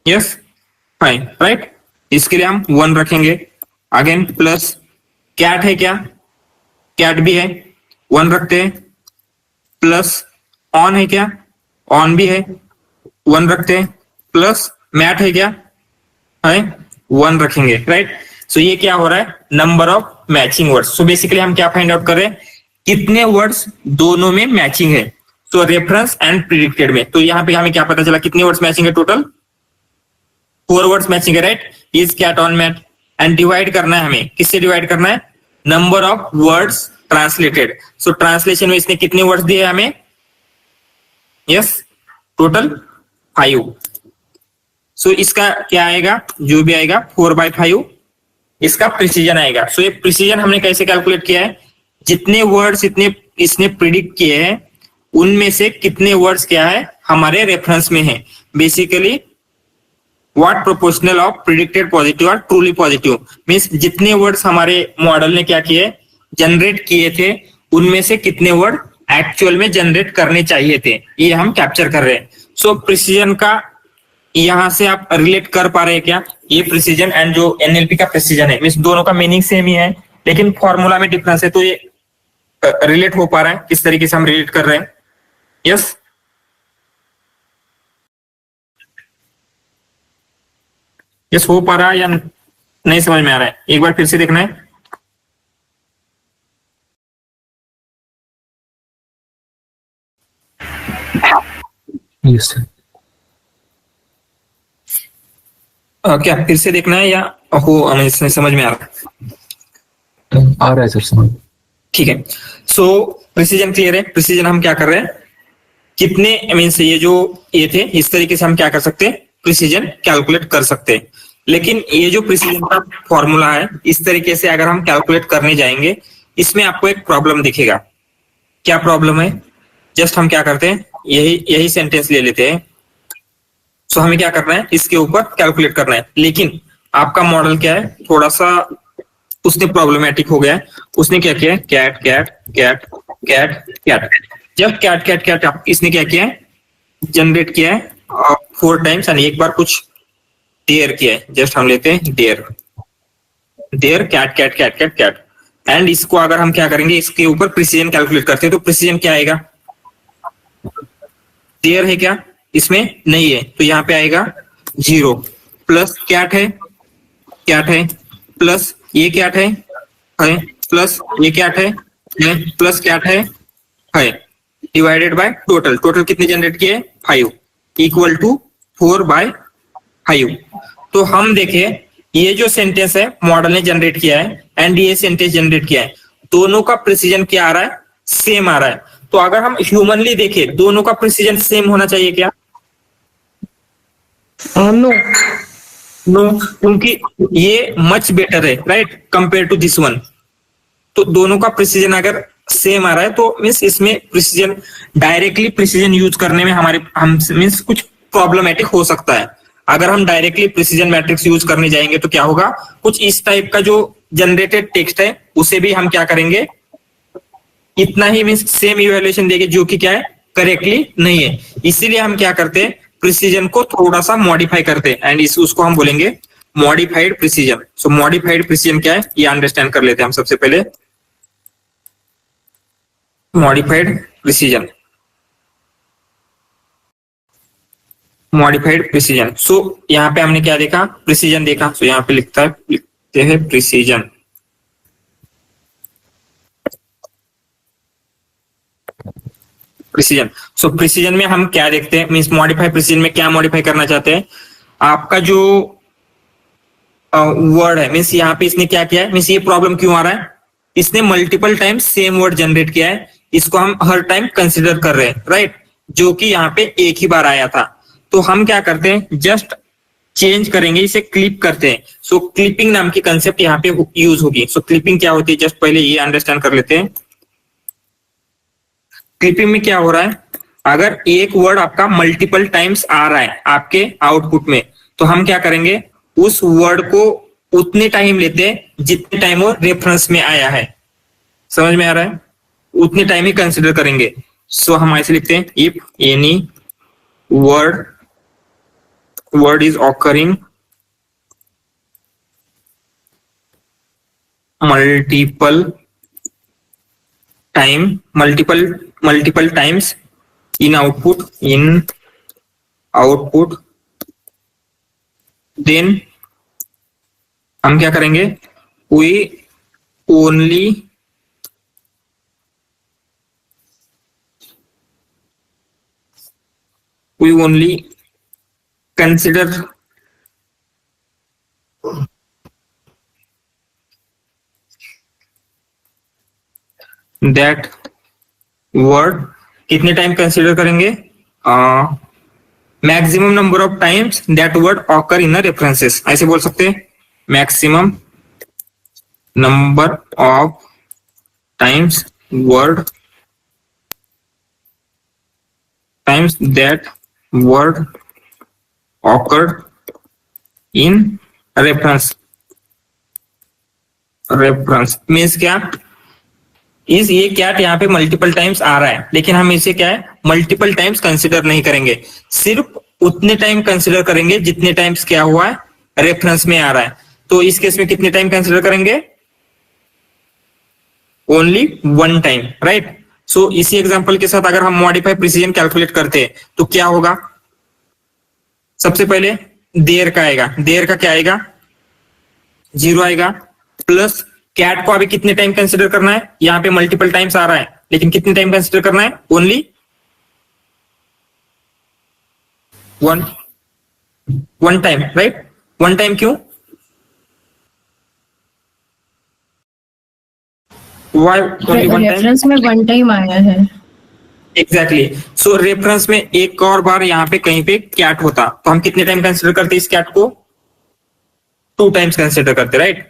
यस फाइन, राइट? इसके लिए हम 1 रखेंगे। अगेन प्लस कैट है क्या, कैट भी है, 1 रखते हैं। प्लस ऑन है क्या, ऑन भी है, 1 रखते हैं। प्लस मैट है क्या, है, 1 रखेंगे, राइट? सो ये क्या हो रहा है, number of matching words. So basically हम क्या फाइंड आउट कर रहे हैं, कितने वर्ड्स दोनों में मैचिंग है। सो रेफरेंस एंड प्रिडिक्टेड में, तो यहाँ पे हमें क्या पता चला, कितने वर्ड्स मैचिंग है, टोटल 4 वर्ड्स मैचिंग है, right? Is cat on mat. And divide करना है हमें, किससे डिवाइड करना है, number of words translated. So translation में इसने कितने वर्ड्स दिए हमें, यस टोटल 5। सो इसका क्या आएगा, जो भी आएगा 4/5 इसका प्रिसीजन आएगा। सो ये प्रिसीजन हमने कैसे कैलकुलेट किया है, जितने वर्ड्स इतने इसने प्रिडिक्ट किए हैं उनमें से कितने वर्ड्स क्या है, हमारे रेफरेंस में है। Basically what proportional of predicted positive और ट्रूली पॉजिटिव, मीन्स जितने वर्ड्स हमारे मॉडल ने क्या किए, जनरेट किए थे, उनमें से कितने वर्ड एक्चुअल में जनरेट करने चाहिए थे, ये हम कैप्चर कर रहे हैं। सो प्रिसीजन का यहां से आप रिलेट कर पा रहे हैं क्या, ये प्रिसीजन एंड जो एनएलपी का प्रिसीजन है, मीन्स दोनों का मीनिंग सेम ही है, लेकिन फॉर्मूला में डिफरेंस है। तो ये रिलेट हो पा रहा है, किस तरीके से हम रिलेट कर रहे हैं, यस? यस हो पा रहा है या नहीं समझ में आ रहा है, एक बार फिर से देखना है। Yes, sir. क्या फिर से देखना है या हो हमें समझ में आ रहा है? आ रहा है सर समझ। ठीक है। सो प्रिसीजन क्लियर है। प्रिसीजन हम क्या कर रहे हैं, कितने मीन्स ये जो ये थे, इस तरीके से हम क्या कर सकते हैं, प्रिसीजन कैलकुलेट कर सकते हैं। लेकिन ये जो प्रिसीजन का फॉर्मूला है, इस तरीके से अगर हम कैलकुलेट करने जाएंगे, इसमें आपको एक प्रॉब्लम दिखेगा। क्या प्रॉब्लम है, जस्ट हम क्या करते हैं, यही सेंटेंस ले लेते हैं। सो हमें क्या करना है, इसके ऊपर कैलकुलेट करना है। लेकिन आपका मॉडल क्या है, थोड़ा सा उसने प्रॉब्लमेटिक हो गया है। उसने क्या किया है, cat cat cat cat cat, जब कैट कैट कैट इसने क्या किया है, जनरेट किया है 4 टाइम्स, यानी एक बार कुछ डेयर किया है। जस्ट हम लेते हैं there there cat cat cat cat cat, and इसको अगर हम क्या करेंगे, इसके ऊपर प्रिसीजन कैलकुलेट करते हैं, तो प्रिसीजन क्या आएगा, डेयर है क्या, इसमें नहीं है, तो यहाँ पे आएगा 0, प्लस कैट है प्लस ये कैट है प्लस ये कैट है प्लस कैट है डिवाइडेड बाय टोटल। टोटल कितने जनरेट किए, 5, इक्वल टू 4/5। तो हम देखें, ये जो सेंटेंस है मॉडल ने जनरेट किया है एंड ये सेंटेंस जनरेट किया है, दोनों का प्रिसीजन क्या आ रहा है, सेम आ रहा है। तो अगर हम ह्यूमनली देखें, दोनों का प्रिसीजन सेम होना चाहिए क्या, नो नो, क्योंकि ये मच बेटर है right compare to this one. तो दोनों का प्रिसीजन अगर सेम आ रहा है, तो मीन्स इसमें प्रिसीजन, डायरेक्टली प्रिसीजन यूज करने में हम मीन्स कुछ प्रॉब्लमेटिक हो सकता है। अगर हम डायरेक्टली प्रिसीजन मैट्रिक्स यूज करने जाएंगे तो क्या होगा, कुछ इस टाइप का जो जनरेटेड टेक्स्ट है उसे भी हम क्या करेंगे, इतना ही मीन्स सेम इवैल्यूएशन देंगे, जो कि क्या है, करेक्टली नहीं है। इसीलिए हम क्या करते हैं, प्रिसीजन को थोड़ा सा मॉडिफाई करते हैं, एंड उसको हम बोलेंगे मॉडिफाइड प्रिसीजन। सो मॉडिफाइड प्रिसीजन क्या है, ये अंडरस्टैंड कर लेते हैं हम सबसे पहले। Modified precision, modified precision. So यहाँ पे हमने क्या देखा, प्रिसीजन देखा। सो यहाँ पे लिखते हैं प्रिसीजन। प्रिसीजन, सो प्रिसीजन में हम क्या देखते हैं, मीन्स मॉडिफाई प्रिसीजन में क्या मॉडिफाई करना चाहते हैं, आपका जो वर्ड है, मीन्स यहाँ पे इसने क्या किया है, मीन्स ये प्रॉब्लम क्यों आ रहा है, इसने multiple time same word generate किया है, इसको हम हर टाइम कंसिडर कर रहे हैं राइट, जो कि यहाँ पे एक ही बार आया था। तो हम क्या करते हैं, जस्ट चेंज करेंगे, इसे क्लिप करते हैं। सो क्लिपिंग नाम की कंसेप्ट यहाँ पे यूज होगी। सो क्लिपिंग क्या होती है, जस्ट पहले ये अंडरस्टैंड कर लेते हैं। क्लिपिंग में क्या हो रहा है, अगर एक वर्ड आपका मल्टीपल टाइम्स आ रहा है आपके आउटपुट में, तो हम क्या करेंगे, उस वर्ड को उतने टाइम लेते हैं जितने टाइम वो रेफरेंस में आया है। समझ में आ रहा है, उतने टाइम ही कंसिडर करेंगे। सो हम ऐसे लिखते हैं, if any word is occurring multiple times in output, then हम क्या करेंगे, we only consider that word, कितने टाइम कंसिडर करेंगे, maximum number of times that word occur in references, ऐसे बोल सकते हैं, maximum number of times that word occurred in reference means क्या, ये कैट यहाँ पे मल्टीपल टाइम्स आ रहा है, लेकिन हम इसे क्या है, मल्टीपल टाइम्स कंसिडर नहीं करेंगे, सिर्फ उतने टाइम कंसिडर करेंगे जितने टाइम्स क्या हुआ है, रेफरेंस में आ रहा है। तो इस केस में कितने टाइम कंसिडर करेंगे, ओनली 1 टाइम राइट। सो इसी एग्जांपल के साथ अगर हम मॉडिफाई प्रिसीजन कैलकुलेट करते हैं तो क्या होगा, सबसे पहले देर का आएगा, देर का क्या आएगा, 0 आएगा, प्लस कैट को अभी कितने टाइम कंसिडर करना है, यहाँ पे मल्टीपल टाइम्स आ रहा है, लेकिन कितने टाइम कंसिडर करना है, ओनली 1 टाइम राइट। 1 टाइम क्यों, why only one time? Reference में वन टाइम आया है। एग्जैक्टली। सो रेफरेंस में एक और बार यहाँ पे कहीं पे कैट होता, तो हम कितने टाइम कंसिडर करते इस कैट को? 2 टाइम्स कंसिडर करते, राइट?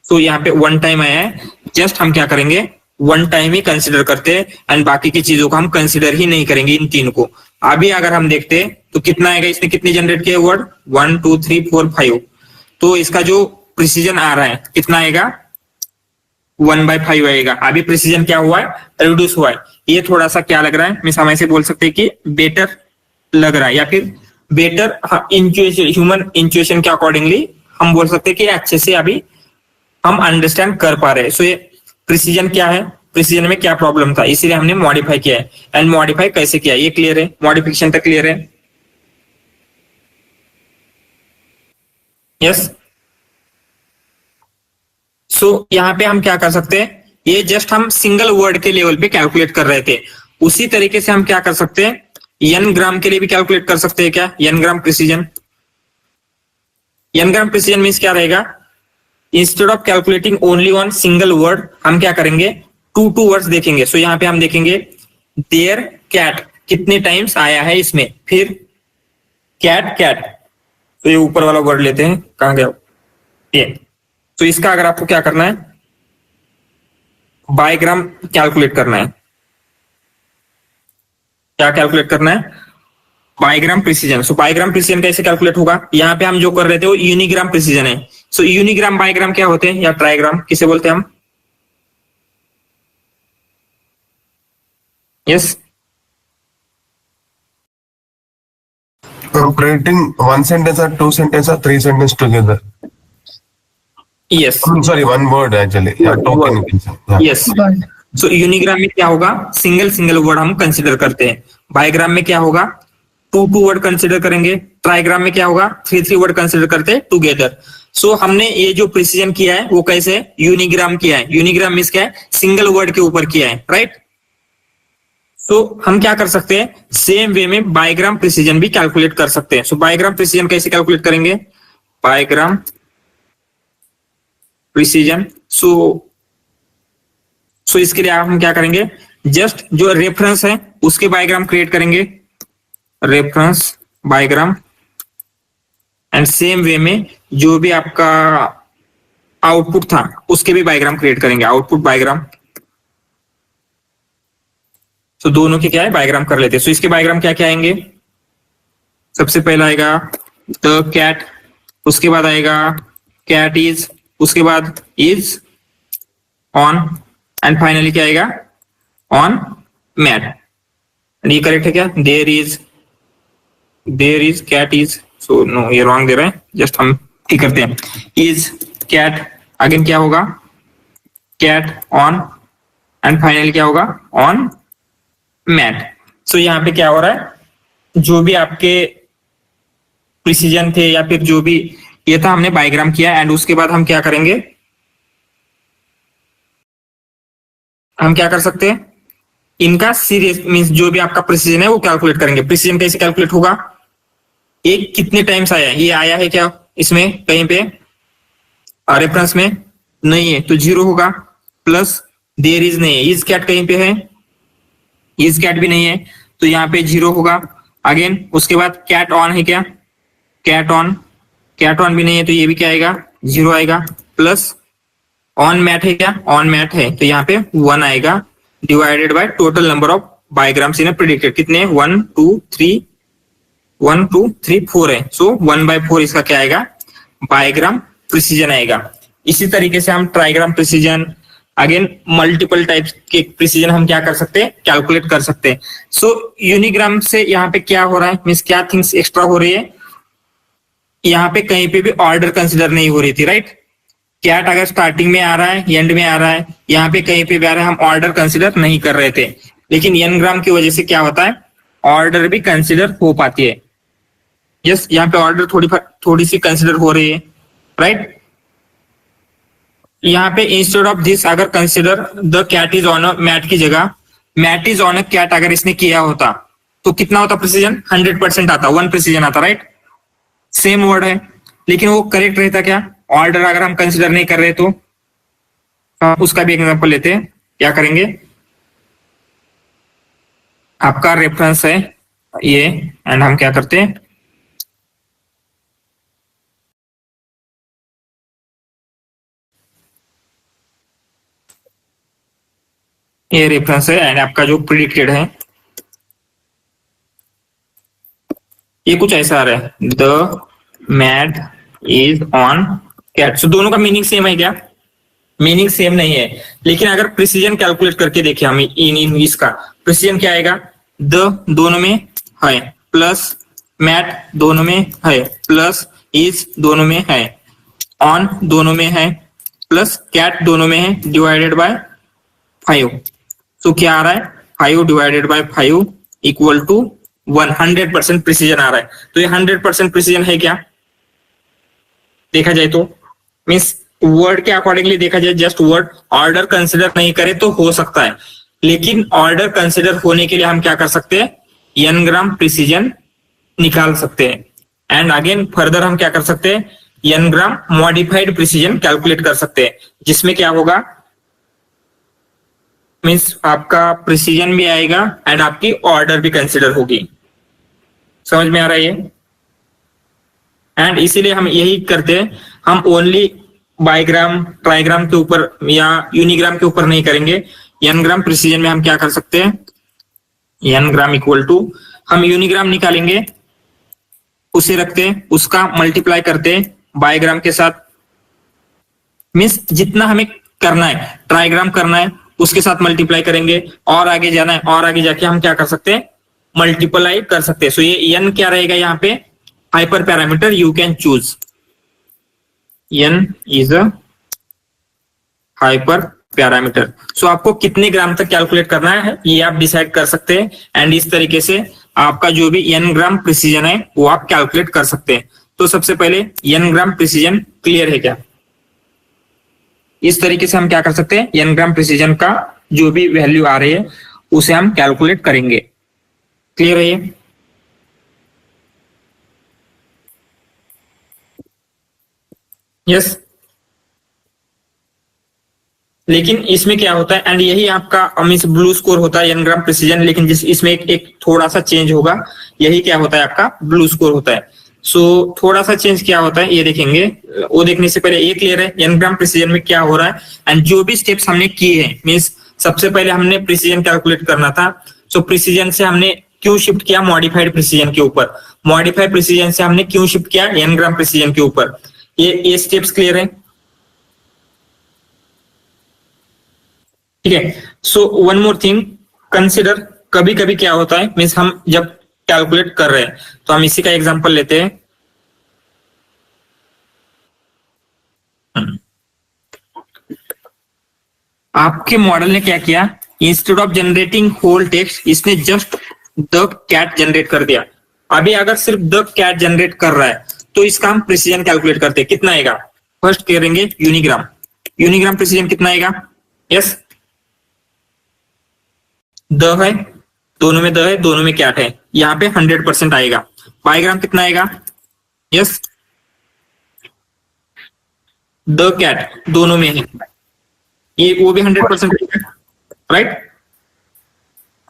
सो यहाँ पे 1 टाइम आया है, जस्ट हम क्या करेंगे 1 टाइम ही कंसिडर करते हैं एंड बाकी की चीजों को हम कंसिडर ही नहीं करेंगे इन 3 को। अभी अगर हम देखते तो कितना आएगा, इसने कितने जनरेट किए वर्ड? 1 2 3 4 5। तो इसका जो प्रिसीजन आ रहा है कितना आएगा? 1/5 आएगा। अभी प्रिसीजन क्या हुआ है? रिड्यूस हुआ है। ये थोड़ा सा क्या लग रहा है, मिस हम ऐसे बोल सकते हैं कि बेटर लग रहा है, या फिर बेटर इंट्यूशन, ह्यूमन इंट्यूशन के अकॉर्डिंगली हम बोल सकते हैं कि अच्छे से अभी हम अंडरस्टैंड कर पा रहे हैं। सो ये प्रिसीजन क्या है, प्रिसीजन में क्या प्रॉब्लम था, इसीलिए हमने मॉडिफाई किया है। एंड मॉडिफाई कैसे किया ये क्लियर है, मॉडिफिकेशन तक क्लियर है? यस। सो यहाँ पे हम क्या कर सकते हैं, ये जस्ट हम सिंगल वर्ड के लेवल पे कैलकुलेट कर रहे थे, उसी तरीके से हम क्या कर सकते हैं, n ग्राम के लिए भी कैलकुलेट कर सकते हैं क्या? n gram precision, n gram precision means क्या रहेगा, instead of calculating only one single word हम क्या करेंगे 2 वर्ड्स देखेंगे। सो यहाँ पे हम देखेंगे देयर कैट कितने टाइम्स आया है इसमें, फिर कैट कैट, तो ये ऊपर वाला वर्ड लेते हैं, कहां गया ये। तो इसका अगर आपको क्या करना है, बायग्राम कैलकुलेट करना है। क्या कैलकुलेट करना है? बायग्राम प्रिसीजन। सो बायग्राम प्रिसीजन कैसे कैलकुलेट होगा, यहाँ पे हम जो कर रहे थे वो यूनिग्राम प्रिसीजन है। सो यूनिग्राम बायग्राम क्या होते हैं, या ट्राइग्राम किसे बोलते हैं हम? Yes, Comparing 1 sentence or 2 sentence or 3 sentence together. Yes, Sorry, 1 word actually. Yeah, token you can say. Yeah. Yes. So unigram में क्या होगा, सिंगल सिंगल वर्ड हम कंसिडर करते हैं। बायग्राम में क्या होगा, 2 वर्ड कंसिडर करेंगे। ट्राइग्राम में क्या होगा, 3 वर्ड कंसिडर करते हैं टुगेदर। सो हमने ये जो प्रिसीजन किया है वो कैसे यूनिग्राम किया है। यूनिग्राम मीन्स क्या है, सिंगल वर्ड के ऊपर किया है, राइट? सो हम क्या कर सकते हैं, सेम वे में बायग्राम प्रिसीजन भी कैलकुलेट कर सकते हैं। सो बायग्राम प्रिसीजन कैसे कैलकुलेट करेंगे, बायग्राम प्रिसीजन। सो इसके लिए हम क्या करेंगे, जस्ट जो रेफरेंस है उसके बायग्राम क्रिएट करेंगे, रेफरेंस बायग्राम, एंड सेम वे में जो भी आपका आउटपुट था उसके भी बायग्राम क्रिएट करेंगे, आउटपुट बायग्राम। तो दोनों के क्या है, बायग्राम कर लेते हैं। सो इसके बायग्राम क्या क्या आएंगे, सबसे पहला आएगा द कैट, उसके बाद आएगा कैट इज, उसके बाद इज ऑन, एंड फाइनली क्या आएगा, ऑन मैट। ये करेक्ट है क्या, there is cat is. So no, ये रॉन्ग दे रहा है, जस्ट हम ठीक करते हैं। इज कैट, अगेन क्या होगा, कैट ऑन, एंड फाइनली क्या होगा, ऑन मैट। सो यहाँ पे क्या हो रहा है, जो भी आपके प्रिसीजन थे या फिर जो भी ये था हमने बायग्राम किया, एंड उसके बाद हम क्या करेंगे, हम क्या कर सकते हैं, इनका सीरीज मींस जो भी आपका प्रिसीजन है वो कैलकुलेट करेंगे। प्रिसीजन कैसे कैलकुलेट होगा, एक कितने टाइम्स आया है, ये आया है क्या इसमें कहीं पे रेफरेंस में नहीं है तो 0 होगा, प्लस देयर इज नहीं है, इज कैट कहीं पे है, इज कैट भी नहीं है तो यहाँ पे 0 होगा। अगेन उसके बाद कैट ऑन है क्या, कैट ऑन भी नहीं है तो ये भी क्या आएगा, 0 आएगा। प्लस ऑन मैट है क्या, ऑन मैट है तो यहाँ पे 1 आएगा, divided by total number of bigrams in predicted, कितने 1 2 3 4 है। सो 1/4 इसका क्या आएगा, बायग्राम प्रिसीजन आएगा। इसी तरीके से हम trigram precision, again multiple types के प्रिसीजन हम क्या कर सकते हैं, कैलकुलेट कर सकते हैं। सो यूनिग्राम से यहाँ पे क्या हो रहा है, मीन्स क्या थिंग्स एक्स्ट्रा हो रही है, यहाँ पे कहीं पे भी ऑर्डर कंसिडर नहीं हो रही थी, राइट? कैट अगर स्टार्टिंग में आ रहा है, एंड में आ रहा है, यहाँ पे कहीं पे भी आ रहा है, हम ऑर्डर कंसिडर नहीं कर रहे थे। लेकिन n ग्राम की वजह से क्या होता है, ऑर्डर भी कंसिडर हो पाती है। यस, यहाँ पे ऑर्डर थोड़ी सी कंसिडर हो रही है, राइट? यहाँ पे इंस्टेड ऑफ दिस अगर consider the cat is on a mat की जगह mat is on a cat अगर इसने किया होता तो कितना होता प्रिसीजन, 100% आता, 1 प्रिसीजन आता, राइट? सेम वर्ड है लेकिन वो करेक्ट रहता क्या, ऑर्डर अगर हम कंसिडर नहीं कर रहे तो उसका भी एग्जांपल लेते हैं। क्या करेंगे, आपका रेफरेंस है ये, एंड हम क्या करते हैं, ये रेफरेंस है एंड आपका जो प्रिडिक्टेड है ये कुछ ऐसा आ रहा है, the mat is on cat. So दोनों का मीनिंग सेम है क्या? मीनिंग सेम नहीं है, लेकिन अगर प्रिसीजन कैलकुलेट करके देखें हम इन इसका प्रिसीजन क्या आएगा, द दोनों में है प्लस मैट दोनों में है प्लस इज दोनों में है, ऑन दोनों में है प्लस कैट दोनों में है, डिवाइडेड बाय 5। तो क्या आ रहा है, 5 divided by 5 equal to 100% precision आ रहा है। तो ये 100% प्रिसीजन है क्या, देखा जाए तो मीन्स वर्ड के अकॉर्डिंगली देखा जाए, जस्ट वर्ड ऑर्डर कंसिडर नहीं करे तो हो सकता है, लेकिन ऑर्डर कंसिडर होने के लिए हम क्या कर सकते हैं, n ग्राम प्रिसीजन निकाल सकते हैं। एंड अगेन फर्दर हम क्या कर सकते हैं, n ग्राम मॉडिफाइड प्रिसीजन कैलकुलेट कर सकते हैं, जिसमें क्या होगा, मीन्स आपका प्रिसीजन भी आएगा एंड आपकी ऑर्डर भी कंसिडर होगी। समझ में आ रहा है ये? एंड इसीलिए हम यही करते हैं, हम ओनली बाईग्राम ट्राईग्राम के ऊपर या यूनिग्राम के ऊपर नहीं करेंगे। n ग्राम प्रिसीजन में हम क्या कर सकते हैं, n ग्राम इक्वल टू हम यूनिग्राम निकालेंगे, उसे रखते हैं, उसका मल्टीप्लाई करते हैं बाईग्राम के साथ, मीन्स जितना हमें करना है ट्राईग्राम करना है उसके साथ मल्टीप्लाई करेंगे, और आगे जाना है और आगे जाके हम क्या कर सकते हैं, मल्टीप्लाई कर सकते हैं। सो ये n क्या रहेगा यहाँ पे, hyper parameter you can choose, n is a hyper parameter. So आपको कितने ग्राम तक कैलकुलेट करना है ये आप डिसाइड कर सकते हैं, एंड इस तरीके से आपका जो भी n ग्राम प्रिसीजन है वो आप कैलकुलेट कर सकते हैं। तो सबसे पहले n ग्राम प्रिसीजन क्लियर है क्या, इस तरीके से हम क्या कर सकते हैं, n ग्राम प्रिसीजन का जो भी वैल्यू आ रही है उसे हम कैलकुलेट करेंगे। क्लियर है ये? यस। लेकिन इसमें क्या होता है, एंड यही आपका मीन्स ब्लू स्कोर होता है n ग्राम प्रिसीजन, लेकिन जिस इसमें एक थोड़ा सा चेंज होगा, यही क्या होता है आपका ब्लू स्कोर होता है। सो थोड़ा सा चेंज क्या होता है ये देखेंगे, वो देखने से पहले ये क्लियर है n ग्राम प्रिसीजन में क्या हो रहा है, एंड जो भी स्टेप्स हमने किए हैं, मीन्स सबसे पहले हमने प्रिसीजन कैलकुलेट करना था, सो प्रिसीजन से हमने क्यों शिफ्ट किया मॉडिफाइड प्रिसीजन के ऊपर, मॉडिफाइड प्रिसीजन से हमने क्यों शिफ्ट किया n ग्राम प्रिसीजन के ऊपर, ये स्टेप्स क्लियर है? ठीक है। So one more thing consider, कभी कभी क्या होता है, मीन्स हम जब कैलकुलेट कर रहे हैं तो हम इसी का एग्जांपल लेते हैं। आपके मॉडल ने क्या किया, instead of generating whole text इसने जस्ट द कैट जनरेट कर दिया। अभी अगर सिर्फ द कैट जनरेट कर रहा है तो इसका हम प्रिसीजन कैलकुलेट करते हैं, कितना आएगा, फर्स्ट करेंगे यूनिग्राम, यूनिग्राम प्रिसीजन कितना आएगा, यस द है, दोनों में द है, दोनों में कैट है, यहाँ पे 100% आएगा। बाईग्राम कितना आएगा, यस द कैट दोनों में है, ये वो भी 100% राइट,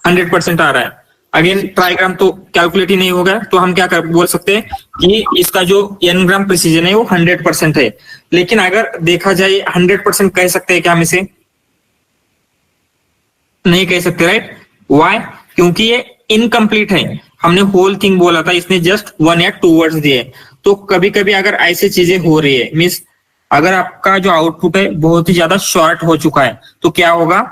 100% आ रहा है। अगेन ट्राईग्राम तो कैलकुलेट ही नहीं होगा, तो हम क्या बोल सकते हैं कि इसका जो n ग्राम प्रिसीजन है वो 100% है। लेकिन अगर देखा जाए 100% कह सकते हैं क्या हम इसे, नहीं कह सकते राइट, वाई, क्योंकि ये इनकम्प्लीट है, हमने होल थिंग बोला था, इसने जस्ट 1 या 2 वर्ड्स दिए। तो कभी कभी अगर ऐसी चीजें हो रही है, मीन्स अगर आपका जो आउटपुट है बहुत ही ज्यादा शॉर्ट हो चुका है, तो क्या होगा,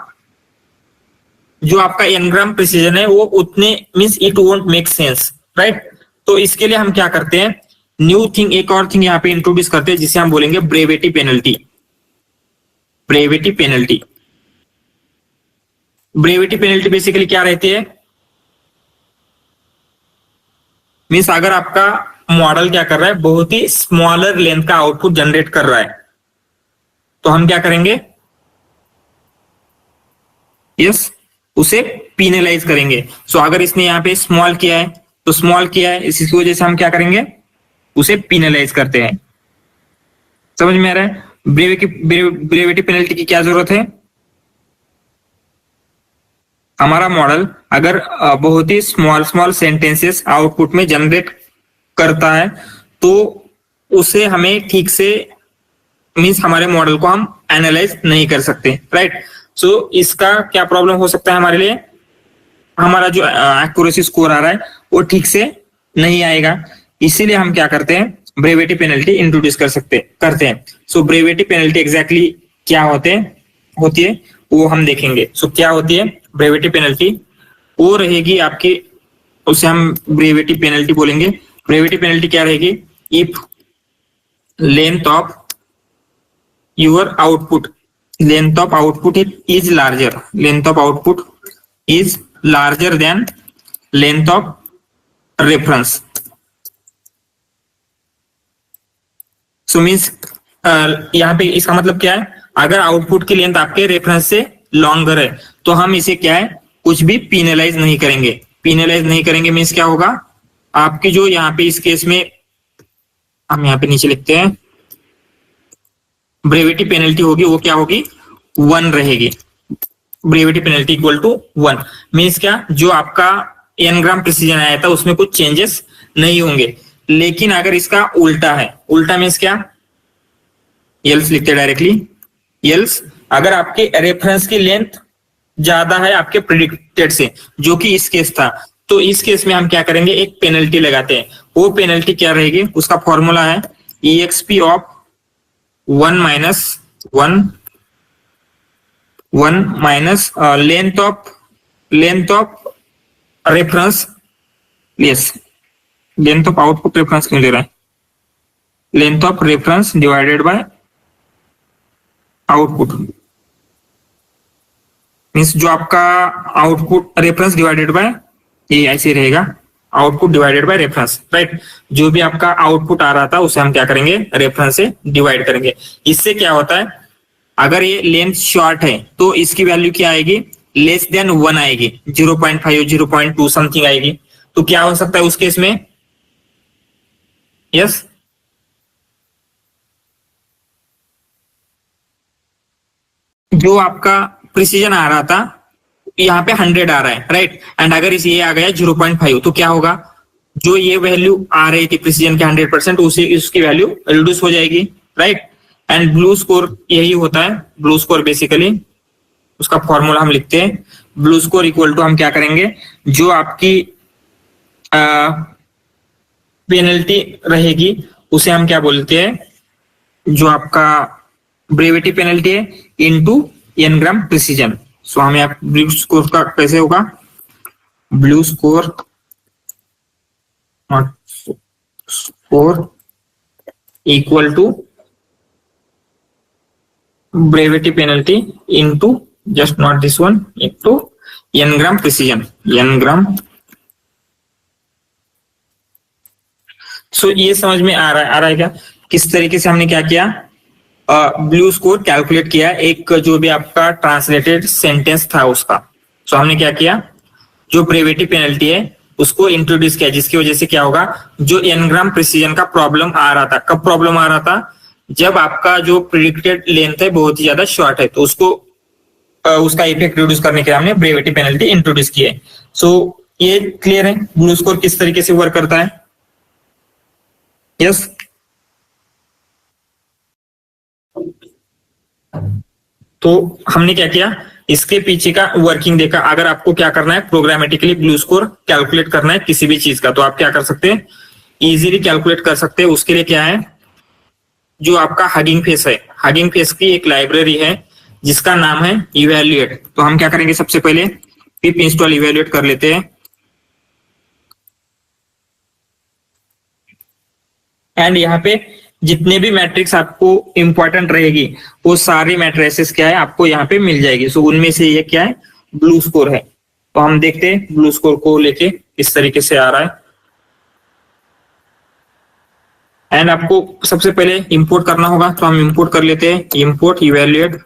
जो आपका n ग्राम प्रिसीजन है वो उतने means it won't make sense right. तो इसके लिए हम क्या करते हैं, न्यू थिंग, एक और थिंग यहाँ पे इंट्रोड्यूस करते हैं जिसे हम बोलेंगे brevity penalty. Brevity penalty, brevity penalty basically क्या रहती है, मीन्स अगर आपका मॉडल क्या कर रहा है, बहुत ही स्मॉलर लेंथ का आउटपुट जनरेट कर रहा है, तो हम क्या करेंगे, यस उसे पीनलाइज करेंगे। सो अगर इसने यहाँ पे स्मॉल किया है तो स्मॉल किया है, इसकी वजह से हम क्या करेंगे, उसे पीनलाइज करते हैं। समझ में आ रहा है? ब्रेविटी पेनल्टी की क्या जरूरत है? हमारा मॉडल अगर बहुत ही स्मॉल सेंटेंसेस आउटपुट में जनरेट करता है तो उसे हमें ठीक से मीन्स हमारे मॉडल को हम एनालाइज नहीं कर सकते, राइट। सो इसका क्या प्रॉब्लम हो सकता है हमारे लिए? हमारा जो एक्यूरेसी स्कोर आ रहा है वो ठीक से नहीं आएगा। इसीलिए हम क्या करते हैं, ब्रेविटी पेनल्टी इंट्रोड्यूस करते हैं। सो ब्रेविटी पेनल्टी एग्जैक्टली क्या होती है वो हम देखेंगे। सो क्या होती है ब्रेविटी पेनल्टी? वो रहेगी आपकी, उसे हम ब्रेविटी पेनल्टी बोलेंगे। ब्रेविटी पेनल्टी क्या रहेगी? If length of your output is larger than length of reference. So means यहाँ पे इसका मतलब क्या है? अगर आउटपुट की लेंथ आपके रेफरेंस से लॉन्गर है तो हम इसे क्या है, कुछ भी पीनलाइज नहीं करेंगे। मीन्स क्या होगा, आपकी जो यहाँ पे इस केस में हम यहाँ पे नीचे लिखते हैं, ब्रेविटी पेनल्टी होगी वो क्या होगी? 1 रहेगी। Brevity penalty equal to 1 means क्या, जो आपका n ग्राम प्रिसीजन आया था उसमें कुछ चेंजेस नहीं होंगे। लेकिन अगर इसका उल्टा है, उल्टा मीन्स क्या, एल्स लिखते डायरेक्टली, एल्स अगर आपके रेफरेंस की लेंथ ज्यादा है आपके प्रिडिक्टेड से, जो कि इस केस था, तो इस केस में हम क्या करेंगे, एक पेनल्टी लगाते हैं। वो पेनल्टी क्या रहेगी? उसका फॉर्मूला है EXP of 1 minus length of reference, yes length of output reference क्यों ले रहा है, length of reference divided by output. Means जो आपका आउटपुट रेफरेंस डिवाइडेड बाय, ये ऐसे रहेगा, output divided by reference, right. जो भी आपका आउटपुट आ रहा था उसे हम क्या करेंगे, रेफरेंस से डिवाइड करेंगे। इससे क्या होता है, अगर ये लेंथ शॉर्ट है तो इसकी वैल्यू क्या आएगी, लेस देन 1 आएगी, 0.5 0.2 समथिंग आएगी। तो क्या हो सकता है उस केस में, यस जो आपका प्रिसीजन आ रहा था यहाँ पे 100 आ रहा है, राइट, एंड अगर इस ये आ गया 0.5 तो क्या होगा, जो ये वैल्यू आ रही थी प्रिसीजन के 100% उसे उसकी वैल्यू रिड्यूस हो जाएगी, राइट। एंड ब्लू स्कोर यही होता है। ब्लू स्कोर बेसिकली उसका फॉर्मूला हम लिखते हैं, ब्लू स्कोर इक्वल टू हम क्या करेंगे, जो आपकी पेनल्टी रहेगी उसे हम क्या बोलते हैं, जो आपका ब्रेविटी पेनल्टी है into n gram precision. So हम यहाँ ब्लू स्कोर का कैसे होगा, BLEU score equal to brevity penalty into just not this one into n gram precision, n gram. So ये समझ में आ रहा है क्या, किस तरीके से हमने क्या किया, ब्लू स्कोर कैलकुलेट किया, एक जो भी आपका ट्रांसलेटेड सेंटेंस था उसका। सो हमने क्या किया, जो ब्रेविटी पेनल्टी है उसको इंट्रोड्यूस किया, जिसकी वजह से क्या होगा, जो n ग्राम प्रिसीजन का प्रॉब्लम आ रहा था, कब प्रॉब्लम आ रहा था, जब आपका जो प्रिडिक्टेड लेंथ है बहुत ही ज्यादा शॉर्ट है, तो उसको उसका इफेक्ट रिड्यूस करने के लिए हमने ब्रेविटी पेनल्टी इंट्रोड्यूस की है। सो ये क्लियर है ब्लू स्कोर किस तरीके से वर्क करता है, यस। तो हमने क्या किया, इसके पीछे का वर्किंग देखा। अगर आपको क्या करना है, प्रोग्रामेटिकली ब्लू स्कोर कैलकुलेट करना है किसी भी चीज का, तो आप क्या कर सकते हैं, इजीली कैलकुलेट कर सकते हैं। उसके लिए क्या है, जो आपका हगिंग फेस है, हगिंग फेस की एक लाइब्रेरी है जिसका नाम है इवैल्यूएट। तो हम क्या करेंगे, सबसे पहले पिप इंस्टॉल इवैल्यूएट कर लेते हैं, एंड यहाँ पे जितने भी मैट्रिक्स आपको इंपॉर्टेंट रहेगी वो सारी मैट्रिसेस क्या है आपको यहाँ पे मिल जाएगी। सो उनमें से ये क्या है, ब्लू स्कोर है। तो हम देखते हैं ब्लू स्कोर को लेके इस तरीके से आ रहा है, एंड आपको सबसे पहले इंपोर्ट करना होगा। तो हम इंपोर्ट कर लेते हैं, इंपोर्ट इवैल्यूएट,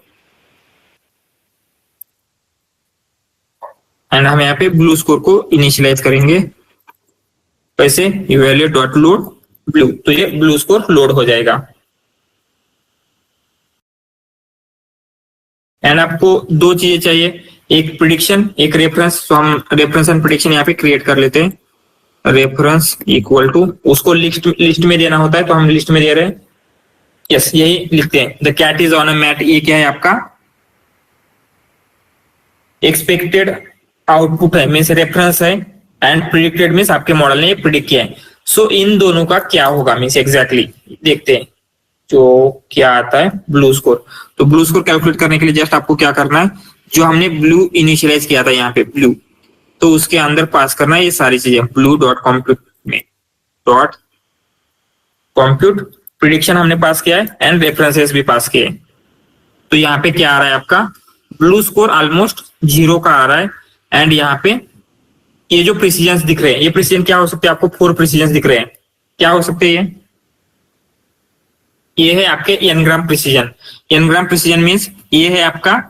एंड हम यहाँ पे ब्लू स्कोर को इनिशियलाइज करेंगे, कैसे, इवैल्यूएट डॉट लोड ब्लू, तो ये ब्लू स्कोर लोड हो जाएगा। एंड आपको दो चीजें चाहिए, एक प्रिडिक्शन एक रेफरेंस। तो हम रेफरेंस एंड प्रिडिक्शन यहाँ पे क्रिएट कर लेते हैं। रेफरेंस इक्वल टू, उसको लिस्ट में देना होता है तो हम लिस्ट में दे रहे हैं। यस, यही लिखते हैं, the cat is on a mat. ये क्या है आपका एक्सपेक्टेड आउटपुट है, मीन्स रेफरेंस है, एंड प्रिडिक्टेड मीन्स आपके मॉडल ने ये प्रिडिक्ट किया है। सो इन दोनों का क्या होगा मीन्स एग्जैक्टली देखते हैं जो क्या आता है ब्लू स्कोर। तो ब्लू स्कोर कैलकुलेट करने के लिए जस्ट आपको क्या करना है, जो हमने ब्लू इनिशियलाइज किया था यहाँ पे ब्लू, तो उसके अंदर पास करना है ये सारी चीजें ब्लू डॉट कॉम्प्यूट में, डॉट कॉम्प्यूट प्रिडिक्शन हमने पास किया है एंड रेफरेंसेस भी पास किए। तो यहाँ पे क्या आ रहा है आपका ब्लू स्कोर ऑलमोस्ट 0 का आ रहा है। एंड यहाँ पे ये जो प्रिसीजन दिख रहे हैं, ये प्रिसीजन क्या हो सकते हैं, आपको 4 प्रिसीजन दिख रहे हैं, क्या हो सकते हैं ये है आपके n gram precision. N gram precision means ये है आपका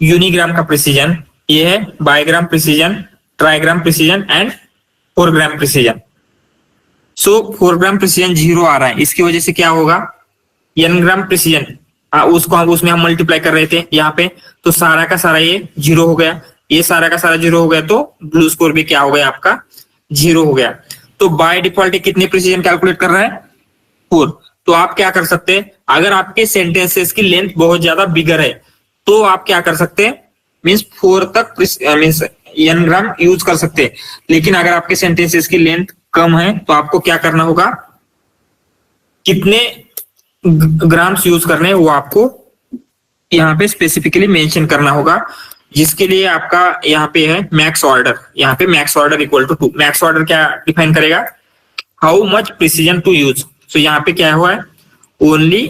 यूनिग्राम का प्रिसीजन, ये है bigram precision, trigram precision and 4 gram precision. So 4 gram precision 0 आ रहा है, इसकी वजह से क्या होगा एन ग्राम प्रिसीजन उसको उसमें हम मल्टीप्लाई कर रहे थे यहाँ पे, तो सारा का सारा ये 0 हो गया, ये सारा का सारा 0 हो गया, तो ब्लू स्कोर भी क्या हो गया आपका 0 हो गया। तो बाय डिफॉल्ट कितनी प्रिसीजन कैलकुलेट कर रहा है 4। तो आप क्या कर सकते हैं, अगर आपके सेंटेंसेस की लेंथ बहुत ज्यादा बिगर है तो आप क्या कर सकते हैं मीन्स 4 तक मीन्स एन ग्राम यूज कर सकते हैं। लेकिन अगर आपके सेंटेंसेस की लेंथ कम है तो आपको क्या करना होगा, कितने ग्राम्स यूज करने हैं वो आपको यहाँ पे स्पेसिफिकली मेंशन करना होगा, जिसके लिए आपका यहाँ पे है मैक्स ऑर्डर। यहाँ पे max order equal to 2। Max order क्या डिफाइन करेगा, how much precision to use. तो यहाँ पे क्या हुआ है only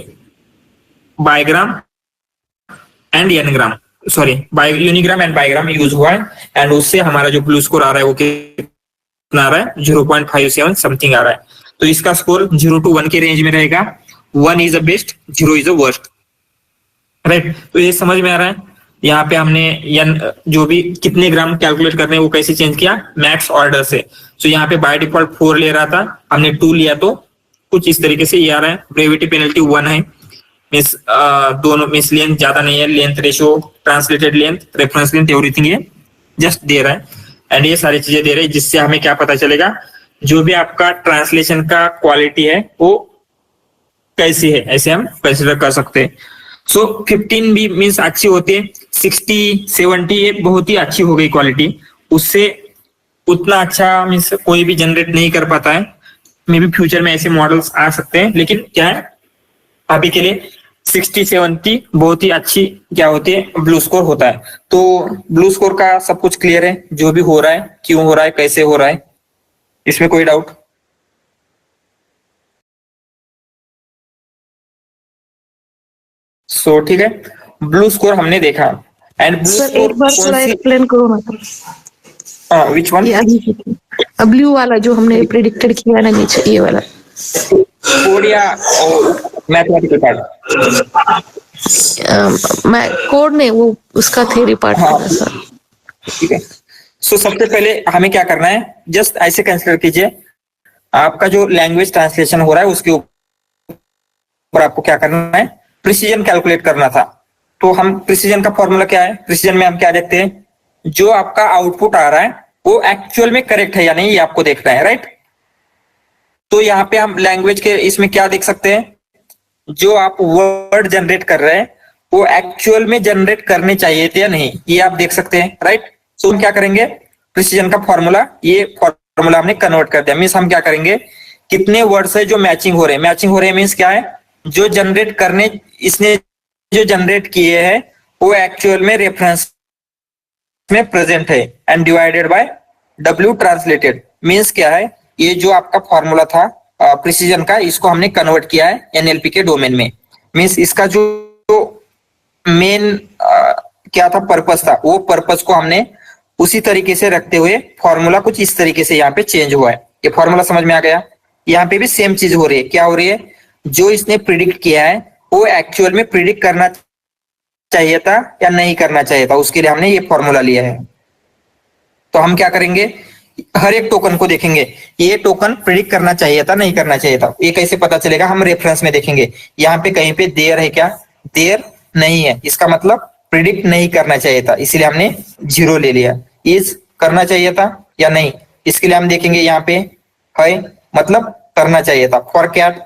bigram and n gram, sorry unigram and bigram use हुआ है, एंड उससे हमारा जो ब्लू स्कोर आ रहा है वो कितना आ रहा है 0.57 समथिंग आ रहा है। तो इसका स्कोर 0 to 1 के रेंज में रहेगा। 1 is the best, 0 is the worst, right. तो ये समझ में आ रहा है। यहाँ पे हमने जो भी कितने ग्राम कैलकुलेट करने वो कैसे चेंज किया, मैक्स ऑर्डर से। तो यहाँ पे बाय डिफॉल्ट 4 ले रहा था, हमने 2 लिया, तो कुछ इस तरीके से ये आ रहा है। ब्रेविटी पेनल्टी 1 है, मीन्स दोनों मीन्स लेंथ ज्यादा नहीं है, length ratio, translated length, reference length, everything ये जस्ट दे रहा है। एंड ये सारी चीजें दे रहे हैं, जिससे हमें क्या पता चलेगा जो भी आपका ट्रांसलेशन का क्वालिटी है वो कैसी है, ऐसे हम कंसिडर कर सकते हैं। सो 15 भी मीन्स अच्छी होती है, 60, 70 ये बहुत ही अच्छी हो गई क्वालिटी। उससे उतना अच्छा मीन्स कोई भी जनरेट नहीं कर पाता है। मे बी फ्यूचर में ऐसे मॉडल्स आ सकते हैं, लेकिन क्या है अभी के लिए 60, 70 बहुत ही अच्छी क्या होती है ब्लू स्कोर होता है। तो ब्लू स्कोर का सब कुछ क्लियर है, जो भी हो रहा है, क्यों हो रहा है, कैसे हो रहा है, इसमें कोई डाउट? सो ठीक है, ब्लू स्कोर हमने देखा। एंड ब्लू सर स्कोर एक बार थोड़ा एक्सप्लेन करो ना सर। Which one? ब्लू वाला जो हमने प्रिडिक्टेड किया ना नीचे, ये वाला कोड या मैथमेटिकल पार्ट? मैं कोड नहीं, वो उसका थ्योरी पार्ट था सर। ठीक है। सो सबसे पहले हमें क्या करना है, जस्ट ऐसे कंसिडर कीजिए आपका जो लैंग्वेज ट्रांसलेशन हो रहा है उसके ऊपर आपको क्या करना है, प्रिसीजन कैलकुलेट करना था। तो हम प्रिसीजन का फॉर्मूला क्या है, प्रिसीजन में हम क्या देखते हैं, जो आपका आउटपुट आ रहा है वो एक्चुअल में करेक्ट है या नहीं, ये आपको देखना है, राइट। तो यहाँ पे हम लैंग्वेज के इसमें क्या देख सकते हैं, जो आप वर्ड जनरेट कर रहे हैं वो एक्चुअल में जनरेट करने चाहिए थे या नहीं, ये आप देख सकते हैं, राइट। सो हम क्या करेंगे, प्रिसीजन का फॉर्मूला, ये फॉर्मूला हमने कन्वर्ट कर दिया। मीन्स हम क्या करेंगे, कितने वर्ड्स है जो मैचिंग हो रहे हैं। मैचिंग हो रहे हैं मीन्स क्या है, जो जनरेट करने इसने जो जनरेट किए हैं वो एक्चुअल में रेफरेंस में प्रेजेंट है, and divided by W translated. Means क्या है, ये जो आपका फॉर्मूला था प्रिसीजन का, इसको हमने कन्वर्ट किया है NLP के डोमेन में। मीन्स इसका जो मेन क्या था, पर्पस था, वो पर्पस को हमने उसी तरीके से रखते हुए फॉर्मूला कुछ इस तरीके से यहाँ पे चेंज हुआ है। ये फॉर्मूला समझ में आ गया। यहाँ पे भी सेम चीज हो रही है। क्या हो रही है, जो इसने प्रिडिक्ट किया है वो एक्चुअल में प्रिडिक्ट करना चाहिए था या नहीं करना चाहिए था, उसके लिए हमने ये फॉर्मूला लिया है। तो हम क्या करेंगे, हर एक टोकन को देखेंगे, ये टोकन प्रिडिक्ट करना चाहिए था नहीं करना चाहिए था, ये कैसे पता चलेगा, हम रेफरेंस में देखेंगे। यहाँ पे कहीं पे देयर है क्या, देयर नहीं है, इसका मतलब प्रिडिक्ट नहीं करना चाहिए था, इसलिए हमने 0 ले लिया। इज करना चाहिए था या नहीं, इसके लिए हम देखेंगे यहाँ पे है, मतलब करना चाहिए था। फॉर कैट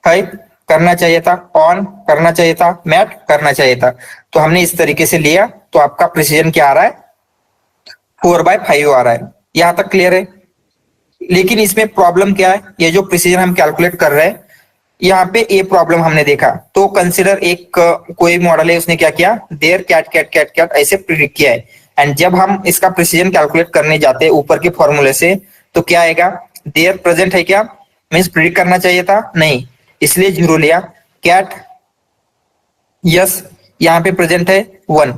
है, करना चाहिए था। ऑन करना चाहिए था। मैट करना चाहिए था। तो हमने इस तरीके से लिया, तो आपका प्रिसीजन क्या आ रहा है, 4/5 आ रहा है। यहां तक क्लियर है। लेकिन इसमें प्रॉब्लम क्या है, ये जो प्रिसीजन हम कैलकुलेट कर रहे हैं, यहाँ पे ये प्रॉब्लम हमने देखा। तो कंसिडर एक कोई मॉडल है, उसने क्या किया, there cat cat cat cat ऐसे प्रिडिक्ट किया है। एंड जब हम इसका प्रिसीजन कैलकुलेट करने जाते हैं ऊपर के फॉर्मूले से, तो क्या आएगा, देयर प्रेजेंट है क्या, मीन्स प्रिडिक्ट करना चाहिए था, नहीं, इसलिए 0 लिया। कैट यस, यहाँ पे प्रेजेंट है 1।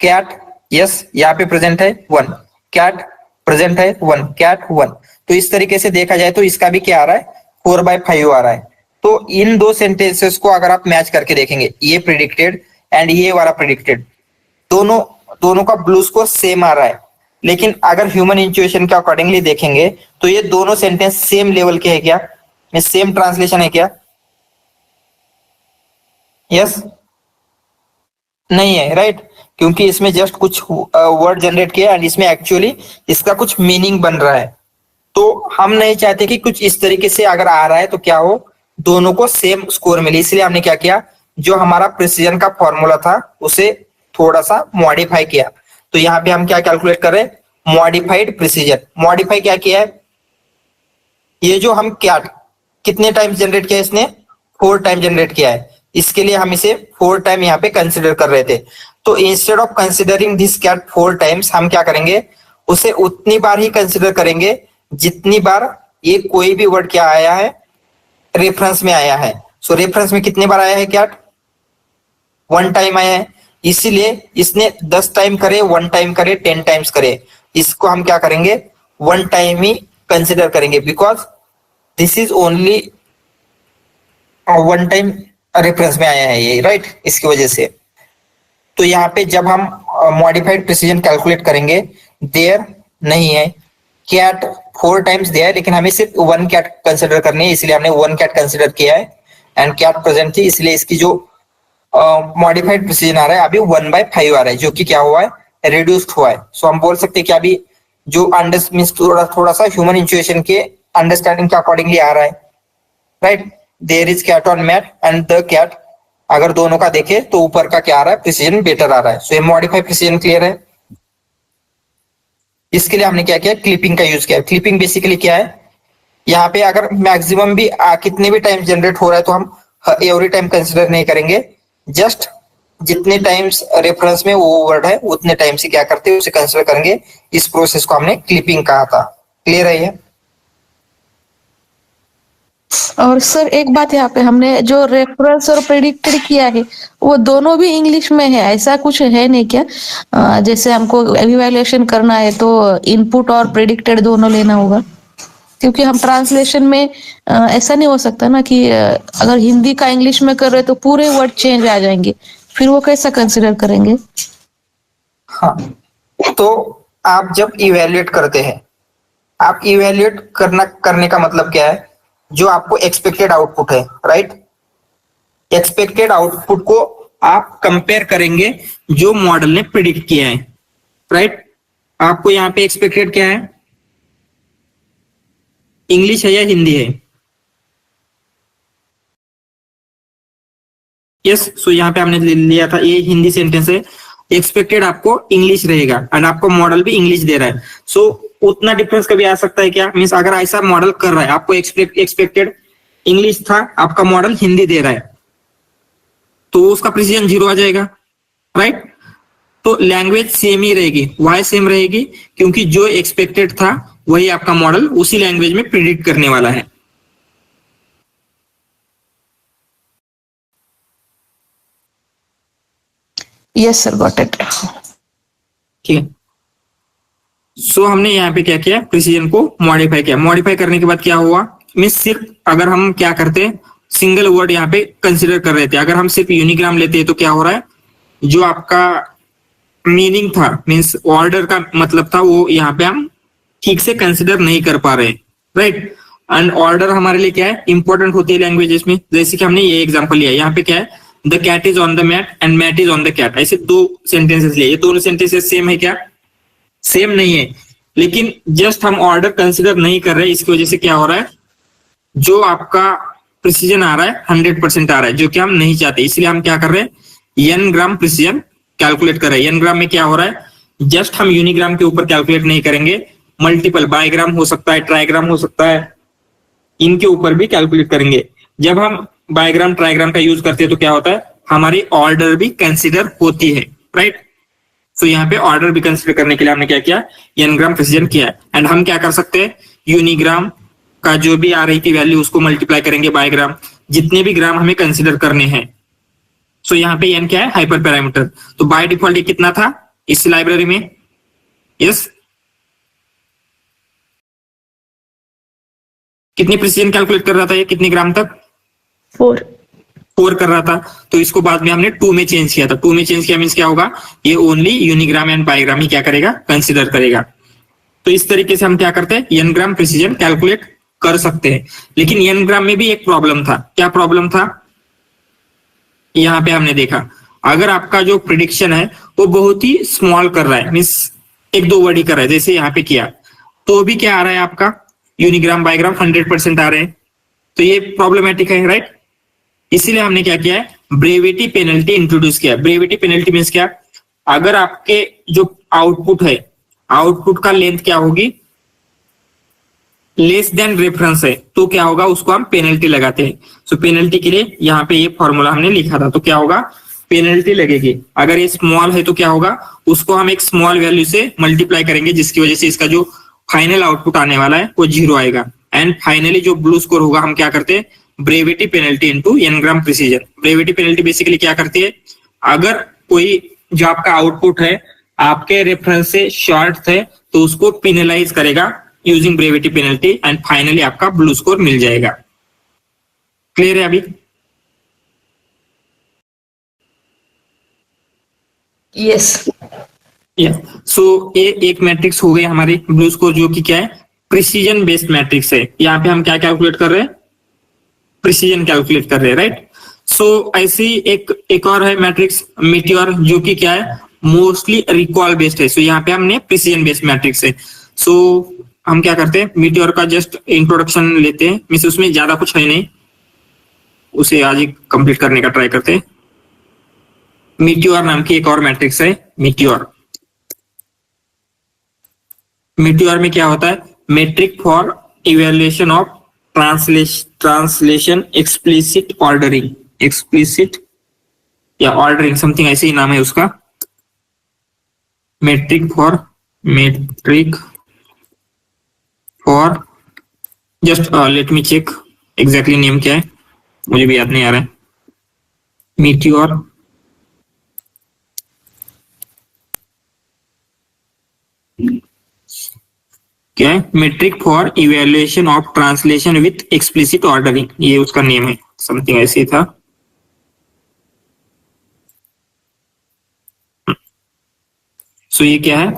कैट यस, यहाँ पे प्रेजेंट है 1। कैट प्रेजेंट है 1। कैट 1। तो इस तरीके से देखा जाए तो इसका भी क्या आ रहा है, 4/5 आ रहा है। तो इन दो सेंटेंसेस को अगर आप मैच करके देखेंगे, ये प्रिडिक्टेड एंड ये वाला प्रिडिक्टेड, दोनों का ब्लू स्कोर सेम आ रहा है। लेकिन अगर ह्यूमन इंट्यूशन के अकॉर्डिंगली देखेंगे तो ये दोनों सेंटेंस सेम लेवल के है क्या, सेम ट्रांसलेशन है क्या, यस नहीं है, राइट। क्योंकि इसमें जस्ट कुछ वर्ड जनरेट किया एंड इसमें एक्चुअली इसका कुछ मीनिंग बन रहा है। तो हम नहीं चाहते कि कुछ इस तरीके से अगर आ रहा है तो क्या हो, दोनों को सेम स्कोर मिले। इसलिए हमने क्या किया, जो हमारा प्रिसीजन का फॉर्मूला था उसे थोड़ा सा मॉडिफाई किया। तो यहाँ पे हम क्या कैलकुलेट कर रहे हैं, मॉडिफाइड प्रिसीजन। मॉडिफाई क्या किया है, ये जो हम कैट कितने टाइम्स जनरेट किया है, इसने 4 टाइम जनरेट किया है, इसके लिए हम इसे 4 टाइम यहाँ पे कंसिडर कर रहे थे। तो instead of considering this cat 4 times, हम क्या करेंगे, उसे उतनी बार ही कंसिडर करेंगे जितनी बार ये कोई भी वर्ड क्या आया है, रेफरेंस में आया है। सो रेफरेंस में कितने बार आया है कैट, 1 टाइम आया है। इसीलिए इसने 10 टाइम करे, 1 टाइम करे, 10 टाइम्स करे, इसको हम क्या करेंगे, 1 टाइम ही कंसिडर करेंगे, because this is only 1 time reference में आया है ये, राइट, इसकी वजह से। तो यहाँ पे जब हम मॉडिफाइड प्रिसीजन कैलकुलेट करेंगे, देयर नहीं है, कैट 4 टाइम्स दिया है, लेकिन हमें सिर्फ 1 कैट कंसिडर करनी है, इसलिए हमने 1 कैट कंसिडर किया है एंड कैट प्रेजेंट थी, इसलिए इसकी जो मॉडिफाइड प्रिसीजन आ रहा है अभी 1/5 आ रहा है, जो कि क्या हुआ है, रिड्यूस्ड हुआ है। सो हम बोल सकते हैं कि अभी जो मींस थोड़ा सा ह्यूमन इंट्यूशन के अंडरस्टैंडिंग के अकॉर्डिंगली आ रहा है, right. There is cat on mat and the cat, अगर दोनों का देखे तो ऊपर का क्या आ रहा है, प्रिसीजन बेटर आ रहा है। सो ये मॉडिफाइड प्रिसीजन क्लियर है। इसके लिए हमने क्या किया, क्लिपिंग का यूज किया। क्लिपिंग बेसिकली क्या है, यहाँ पे अगर मैक्सिमम भी कितने भी टाइम जनरेट हो रहा है तो हम एवरी टाइम कंसिडर नहीं करेंगे, जस्ट जितने टाइम्स रेफरेंस में वो वर्ड है उतने टाइम से क्या करते हैं, उसे कंसिडर करेंगे। इस प्रोसेस को हमने क्लिपिंग कहा था। क्लियर है ये। और सर एक बात यहाँ पे, हमने जो रेफरेंस और प्रेडिक्टेड किया है वो दोनों भी इंग्लिश में है, ऐसा कुछ है नहीं क्या? जैसे हमको इवैल्यूएशन करना है तो इनपुट और प्रेडिक्टेड दोनों लेना होगा, क्योंकि हम ट्रांसलेशन में ऐसा नहीं हो सकता ना कि अगर हिंदी का इंग्लिश में कर रहे तो पूरे वर्ड चेंज आ जाएंगे, फिर वो कैसा कंसिडर करेंगे? हाँ, तो आप जब इवैल्यूएट करते हैं, आप इवैल्यूएट करने का मतलब क्या है, जो आपको एक्सपेक्टेड आउटपुट है, राइट। एक्सपेक्टेड आउटपुट को आप कंपेयर करेंगे जो मॉडल ने प्रिडिक्ट किया है, राइट। आपको यहाँ पे एक्सपेक्टेड क्या है, इंग्लिश है या हिंदी है, यस। सो यहाँ पे हमने लिया था ये हिंदी सेंटेंस है, एक्सपेक्टेड आपको इंग्लिश रहेगा एंड आपको मॉडल भी इंग्लिश दे रहा है। सो उतना डिफरेंस कभी आ सकता है क्या, मीन्स अगर ऐसा मॉडल कर रहा है, आपको एक्सपेक्टेड इंग्लिश था, आपका मॉडल हिंदी दे रहा है, तो उसका प्रिसीजन 0 आ जाएगा, राइट। तो लैंग्वेज सेम ही रहेगी। वाई सेम रहेगी, क्योंकि जो एक्सपेक्टेड था वही आपका मॉडल उसी लैंग्वेज में प्रिडिक्ट करने वाला है। Yes sir, got it. ठीक है। सो हमने यहाँ पे क्या किया, प्रिसीजन को मॉडिफाई किया। मॉडिफाई करने के बाद क्या हुआ, मीन्स सिर्फ अगर हम क्या करते, सिंगल वर्ड यहाँ पे कंसिडर कर रहे थे, अगर हम सिर्फ यूनिग्राम लेते हैं तो क्या हो रहा है, जो आपका मीनिंग था, मीन्स ऑर्डर का मतलब था, वो यहाँ पे हम ठीक से कंसिडर नहीं कर पा रहे, राइट। एंड ऑर्डर हमारे लिए क्या है, इंपॉर्टेंट होती है लैंग्वेजेस में। जैसे कि हमने ये एग्जांपल लिया, यहाँ पे क्या है, the cat is on the mat and mat is on the cat, ऐसे दो सेंटेंसेस लिए। ये दोनों सेंटेंसेस सेम है क्या? सेम नहीं है, लेकिन जस्ट हम ऑर्डर कंसिडर नहीं कर रहे, इसकी वजह से क्या हो रहा है, जो आपका प्रिसीजन आ रहा है 100% आ रहा है, जो कि हम नहीं चाहते। इसलिए हम क्या कर रहे हैं, n ग्राम प्रिसीजन कैलकुलेट कर रहे हैं। n ग्राम में क्या हो रहा है, जस्ट हम यूनिग्राम के ऊपर कैलकुलेट नहीं करेंगे, मल्टीपल बाईग्राम हो सकता है, ट्राईग्राम हो सकता है, इनके ऊपर भी कैलकुलेट करेंगे। जब हम बाईग्राम ट्राईग्राम का यूज करते हैं तो क्या होता है, हमारी ऑर्डर भी कंसिडर होती है, राइट। तो यहाँ पे ऑर्डर भी कंसिडर करने के लिए हमने क्या किया, n ग्राम प्रिसीजन किया है। एंड हम क्या कर सकते हैं, यूनिग्राम का जो भी आ रही थी वैल्यू उसको मल्टीप्लाई करेंगे बाय ग्राम, जितने भी ग्राम हमें कंसिडर करने हैं। सो यहाँ पे n क्या है, हाइपर पैरामीटर। तो बाय डिफॉल्ट ये कितना था इस लाइब्रेरी में, यस, कितनी प्रिसीजन कैलकुलेट कर रहा था ये, कितने ग्राम तक, 4 कर रहा था। तो इसको बाद में हमने 2 में चेंज किया था। 2 में चेंज किया मीन्स क्या होगा, ये ओनली यूनिग्राम एंड बाईग्राम ही क्या करेगा, कंसिडर करेगा। तो इस तरीके से हम क्या करते हैं, n ग्राम प्रिसीजन कैलकुलेट कर सकते हैं। लेकिन n ग्राम में भी एक प्रॉब्लम था। क्या प्रॉब्लम था, यहाँ पे हमने देखा, अगर आपका जो प्रिडिक्शन है वो बहुत ही स्मॉल कर रहा है, मीन्स 1-2 वर्ड ही कर रहा है, जैसे यहाँ पे किया, तो भी क्या आ रहा है आपका, यूनिग्राम बाईग्राम 100% आ रहे हैं, तो ये प्रॉब्लमेटिक है, राइट। इसीलिए हमने क्या किया है, ब्रेविटी पेनल्टी इंट्रोड्यूस किया। ब्रेविटी पेनल्टी मीन्स क्या, अगर आपके जो आउटपुट है, आउटपुट का लेंथ क्या होगी, लेस देन रेफरेंस है, तो क्या होगा, उसको हम पेनल्टी लगाते हैं। सो पेनल्टी के लिए यहाँ पे ये फॉर्मूला हमने लिखा था, तो क्या होगा, पेनल्टी लगेगी। अगर ये स्मॉल है तो क्या होगा, उसको हम एक स्मॉल वैल्यू से मल्टीप्लाई करेंगे, जिसकी वजह से इसका जो फाइनल आउटपुट आने वाला है वो 0 आएगा। एंड फाइनली जो ब्लू स्कोर होगा, हम क्या करते हैं, brevity penalty into n gram precision. Brevity penalty basically क्या करती है, अगर कोई जो आपका आउटपुट है आपके रेफरेंस से शॉर्ट है तो उसको पेनलाइज करेगा using brevity penalty, and finally आपका ब्लू स्कोर मिल जाएगा। क्लियर है अभी? यस। सो ये एक मैट्रिक्स हो गई हमारी ब्लू स्कोर, जो कि क्या है, प्रिसीजन बेस्ड मैट्रिक्स है। यहाँ पे हम क्या कैलकुलेट कर रहे हैं, प्रिसीजन कैलकुलेट कर रहे हैं, राइट। सो ऐसी एक और है मैट्रिक्स मीटियोर, जो कि क्या है, मोस्टली रिकॉल बेस्ड है। सो यहाँ पे हमने प्रिसीजन बेस्ड मैट्रिक्स है। सो हम क्या करते हैं, मीटियोर का जस्ट इंट्रोडक्शन लेते हैं, मीन्स उसमें ज्यादा कुछ है नहीं, उसे आज ही कंप्लीट करने का ट्राई करते हैं। मीटियोर नाम की एक और मैट्रिक्स है, मीटियोर। मीटियोर में क्या होता है, metric for evaluation of translation explicit ordering, explicit या ऑर्डरिंग समथिंग ऐसे ही नाम है उसका। Metric for just let me check exactly name क्या है, मुझे भी याद नहीं आ रहा है। मीटियोर क्या है, metric for evaluation of translation with explicit ordering, ये उसका नेम है, समथिंग ऐसे ही था। सो ये क्या है,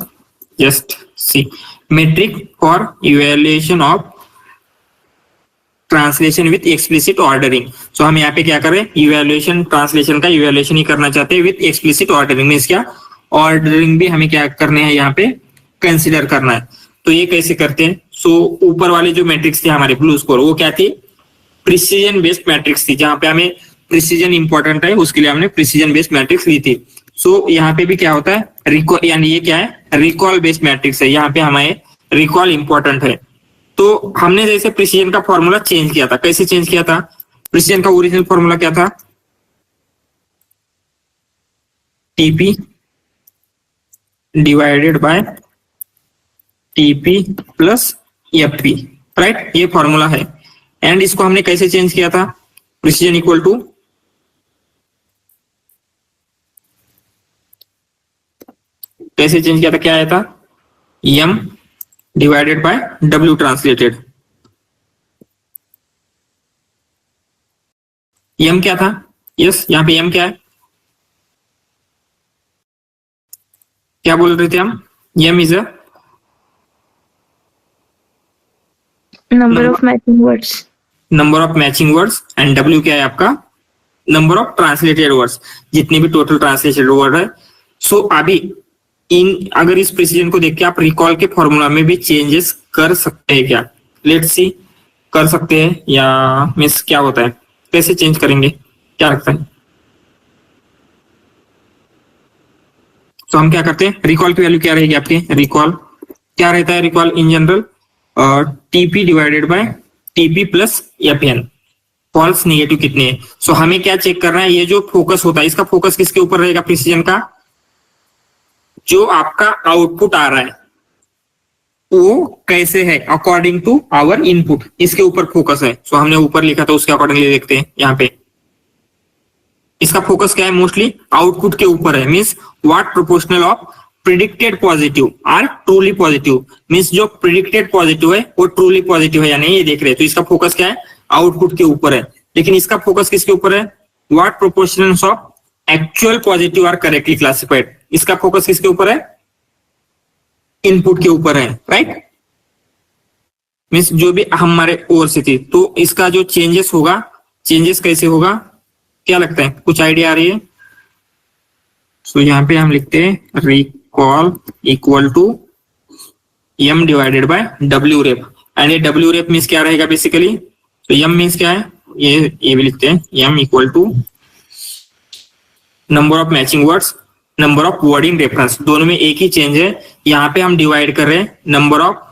just see, metric for evaluation of translation with explicit ordering. So हम यहाँ पे क्या कर रहे हैं, इवेल्युएशन, ट्रांसलेशन का इवेल्युएशन ही करना चाहते हैं विथ एक्सप्लिसिट ऑर्डरिंग। मीन्स क्या, ऑर्डरिंग भी हमें क्या करने हैं, यहाँ पे कंसिडर करना है। तो ये कैसे करते हैं, सो ऊपर वाले जो मैट्रिक्स थे हमारे ब्लू स्कोर, वो क्या थी, प्रिसीजन बेस्ड मैट्रिक्स थी, जहां पे हमें प्रिसीजन इंपॉर्टेंट है, उसके लिए हमने प्रिसीजन बेस्ड मैट्रिक्स ली थी। सो यहाँ पे भी क्या होता है, रिकॉल, यानी ये क्या है, रिकॉल बेस्ड मैट्रिक्स है, यहाँ पे हमारे रिकॉल इंपॉर्टेंट है। तो हमने जैसे प्रिसीजन का फॉर्मूला चेंज किया था, कैसे चेंज किया था, प्रिसीजन का ओरिजिनल फॉर्मूला क्या था, TP divided by TP plus FP, right, ये फॉर्मूला है। एंड इसको हमने कैसे चेंज किया था, प्रिसीजन इक्वल टू कैसे चेंज किया था, क्या आया था, M divided by W translated. M क्या था, यस, यहाँ पे एम क्या है, क्या बोल रहे थे हम, M is a Number of matching words. Number of matching words, and W क्या है आपका, नंबर ऑफ ट्रांसलेटेड वर्ड्स, जितने भी टोटल ट्रांसलेटेड वर्ड है। सो अभी अगर इस प्रिसीजन को देख के आप रिकॉल के फॉर्मूला में भी चेंजेस कर सकते हैं क्या? लेट्स सी, कर सकते हैं या मिस क्या होता है, कैसे चेंज करेंगे, क्या लगता है? तो हम क्या करते हैं, रिकॉल की वैल्यू क्या रहेगी आपकी? रिकॉल क्या रहता है? Recall in general TP divided by TP plus FN, false negative कितने है। सो हमें क्या चेक करना है, ये जो फोकस होता है इसका फोकस किसके ऊपर रहेगा प्रिसीजन का? जो आपका आउटपुट आ रहा है वो कैसे है अकॉर्डिंग टू आवर इनपुट, इसके ऊपर फोकस है। सो हमने ऊपर लिखा था उसके अकॉर्डिंगली देखते हैं यहाँ पे इसका फोकस क्या है, मोस्टली आउटपुट के ऊपर है। Means what proportional of predicted positive are truly positive, means जो प्रिडिक्टेड पॉजिटिव है वो ट्रूली पॉजिटिव है या नहीं, ये देख रहे हैं। तो इसका फोकस क्या है, आउटपुट के ऊपर है। लेकिन इसका फोकस किसके ऊपर है, what proportion of actual positive are correctly classified, इसका फोकस किसके ऊपर है, इनपुट के ऊपर है, राइट। मीन्स जो भी हमारे ओर से थी, तो इसका जो चेंजेस होगा, चेंजेस कैसे होगा, क्या लगता है, कुछ आइडिया आ रही है? सो यहाँ पे हम लिखते हैं recall equal to M divided by W ref, and ये डब्ल्यू रेप मीन्स क्या रहेगा बेसिकली, तो एम मीन्स क्या है, ये भी लिखते हैं M equal to number of matching words, number of word in reference, दोनों में एक ही चेंज है। यहाँ पे हम डिवाइड कर रहे हैं number of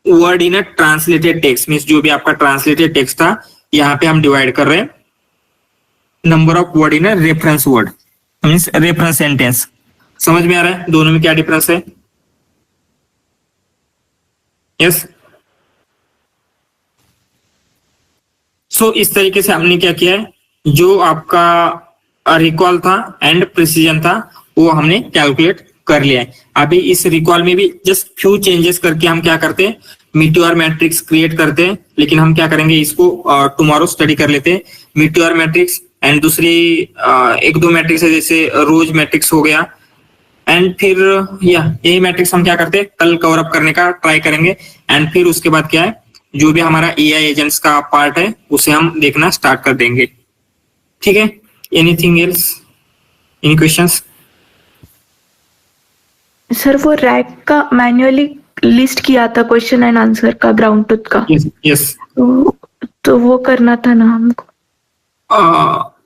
word in a translated text, means जो भी आपका ट्रांसलेटेड टेक्स्ट था यहाँ पे हम डिवाइड कर रहे हैं number of word in a reference word, means reference sentence. समझ में आ रहा है दोनों में क्या डिफरेंस है? यस। सो इस तरीके से हमने क्या किया है, जो आपका रिकॉल था एंड प्रिसीजन था वो हमने कैलकुलेट कर लिया है। अभी इस रिकॉल में भी जस्ट फ्यू चेंजेस करके हम क्या करते हैं, मीटियोर मैट्रिक्स क्रिएट करते हैं। लेकिन हम क्या करेंगे, इसको टुमारो स्टडी कर लेते हैं। मीटियोर मैट्रिक्स एंड दूसरी एक दो मैट्रिक्स है, जैसे रोज मैट्रिक्स हो गया, एंड फिर यही मैट्रिक्स हम क्या करते हैं, कल कवर अप करने का ट्राई करेंगे। एंड फिर उसके बाद क्या है, जो भी हमारा एआई एजेंट्स का पार्ट है उसे हम देखना स्टार्ट कर देंगे। ठीक है, anything else, any questions? Sir वो रैक का मैन्युअली लिस्ट किया था क्वेश्चन एंड आंसर का, ग्राउंड ट्रुथ का। यस। तो वो करना था ना हमको।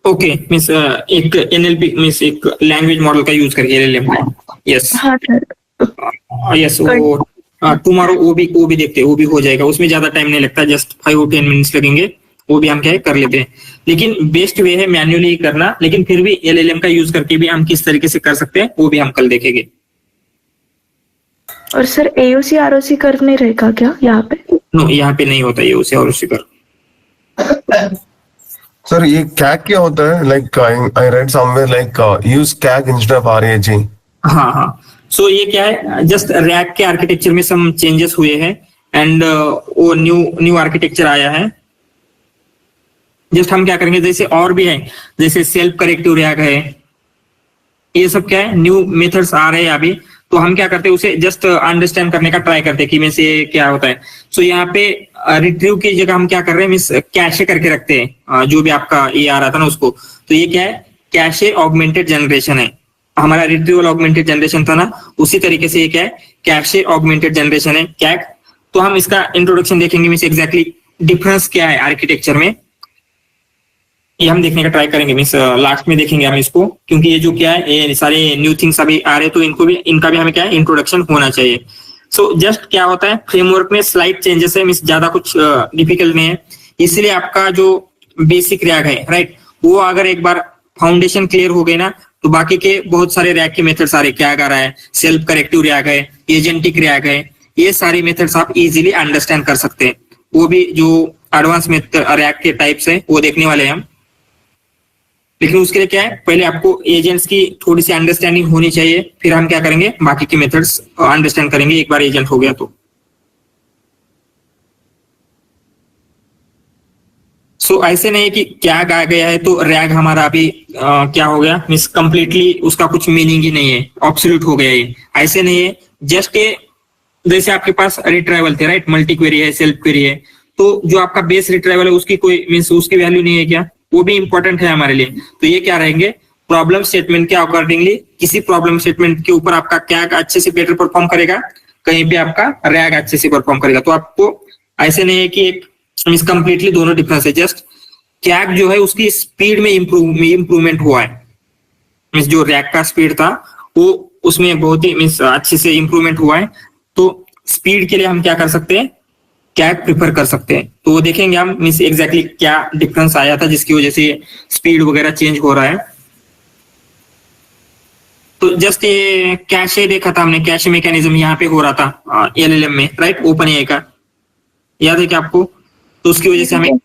ओके, मीन्स एक एनएलपी मीन्स एक लैंग्वेज मॉडल का यूज करके एलएलएम। यस। हाँ सर। यस, वो टुमारो वो भी देखते हैं, वो भी हो जाएगा, उसमें ज्यादा टाइम नहीं लगता, जस्ट 5 और 10 मिनट्स लगेंगे, वो भी हम क्या है कर लेते हैं। लेकिन बेस्ट वे है मैन्युअली करना, लेकिन फिर भी एलएलएम का यूज करके भी हम किस तरीके से कर सकते हैं वो भी हम कल देखेंगे। और सर एओसी आरओसी करने रहेगा क्या यहाँ पे? नो, यहाँ पे नहीं होता ये उसे और उसी कर। सर ये कैग क्या होता है? Like I read somewhere like use CAG instead of आरएजी। हाँ, सो ये क्या है, जस्ट रैक के आर्किटेक्चर में सम चेंजेस हुए हैं एंड वो न्यू आर्किटेक्चर आया है। जस्ट हम क्या करेंगे, जैसे और भी है, जैसे सेल्फ करेक्टिव रैक है, ये सब क्या है, न्यू मेथड्स आ रहे हैं अभी। तो हम क्या करते हैं, उसे जस्ट अंडरस्टैंड करने का ट्राई करते हैं कि में से क्या होता है। सो यहाँ पे रिट्रीव की जगह हम क्या कर रहे हैं, मीन्स कैशे करके रखते हैं, जो भी आपका ये आ रहा था ना उसको। तो ये क्या है, कैशे ऑगमेंटेड जनरेशन है। हमारा रिट्रीवल ऑगमेंटेड जनरेशन था ना, उसी तरीके से ये क्या है, कैशे ऑगमेंटेड जनरेशन है, कैग। तो हम इसका इंट्रोडक्शन देखेंगे, मीन्स एग्जैक्टली डिफरेंस क्या है आर्किटेक्चर में, ये हम देखने का ट्राई करेंगे। मीन्स लास्ट में देखेंगे हम इसको, क्योंकि ये जो क्या है, ये सारे न्यू थिंग्स अभी आ रहे हैं, तो इनका भी हमें क्या है, इंट्रोडक्शन होना चाहिए। सो जस्ट क्या होता है, फ्रेमवर्क में स्लाइट चेंजेस है, मीन्स ज्यादा कुछ डिफिकल्ट नहीं है। इसलिए आपका जो बेसिक रैक है, राइट, वो अगर एक बार फाउंडेशन क्लियर हो गई ना, तो बाकी के बहुत सारे रैक के मेथड्स आ रहे, क्या आ रहा है, सेल्फ करेक्टिव रैक है, एजेंटिक रैक है, ये सारे मेथड्स आप इजीली अंडरस्टैंड कर सकते हैं। वो भी जो एडवांस मेथड रैक के टाइप्स है वो देखने वाले हैं हम। लेकिन उसके लिए क्या है, पहले आपको एजेंट्स की थोड़ी सी अंडरस्टैंडिंग होनी चाहिए, फिर हम क्या करेंगे, बाकी के मेथड्स अंडरस्टैंड करेंगे एक बार एजेंट हो गया तो। सो ऐसे नहीं कि क्या आ गया है तो रैग हमारा अभी क्या हो गया, मीन्स कंप्लीटली उसका कुछ मीनिंग ही नहीं है, ऑब्सोल्यूट हो गया ये, ऐसे नहीं है। जस्ट जैसे आपके पास रिट्राइवल थे, राइट, मल्टी क्वेरी है, सेल्फ क्वेरी है, तो जो आपका बेस रिट्राइवल है उसकी कोई मीन्स उसकी वैल्यू नहीं है क्या, वो भी इंपॉर्टेंट है हमारे लिए। तो ये क्या रहेंगे, प्रॉब्लम स्टेटमेंट के अकॉर्डिंगली किसी प्रॉब्लम स्टेटमेंट के ऊपर आपका क्या अच्छे से बेटर परफॉर्म करेगा, कहीं पे आपका रैग अच्छे से परफॉर्म करेगा। तो आपको ऐसे नहीं है कि एक मींस कंप्लीटली दोनों डिफरेंस है, जस्ट कैग जो है उसकी स्पीड में इंप्रूवमेंट हुआ है। मींस जो रैग का स्पीड था वो उसमें बहुत ही मींस अच्छे से इंप्रूवमेंट हुआ है। तो स्पीड के लिए हम क्या कर सकते हैं, कैग प्रिफर कर सकते हैं। तो वो देखेंगे हम मींस एग्जैक्टली क्या डिफरेंस आया था जिसकी वजह से स्पीड वगैरह चेंज हो रहा है। तो जस्ट ये कैशे देखा था हमने, कैशे मैकेनिज्म यहाँ पे हो रहा था एलएलएम में, राइट, ओपन एआई का, याद है क्या आपको? तो उसकी वजह से हमें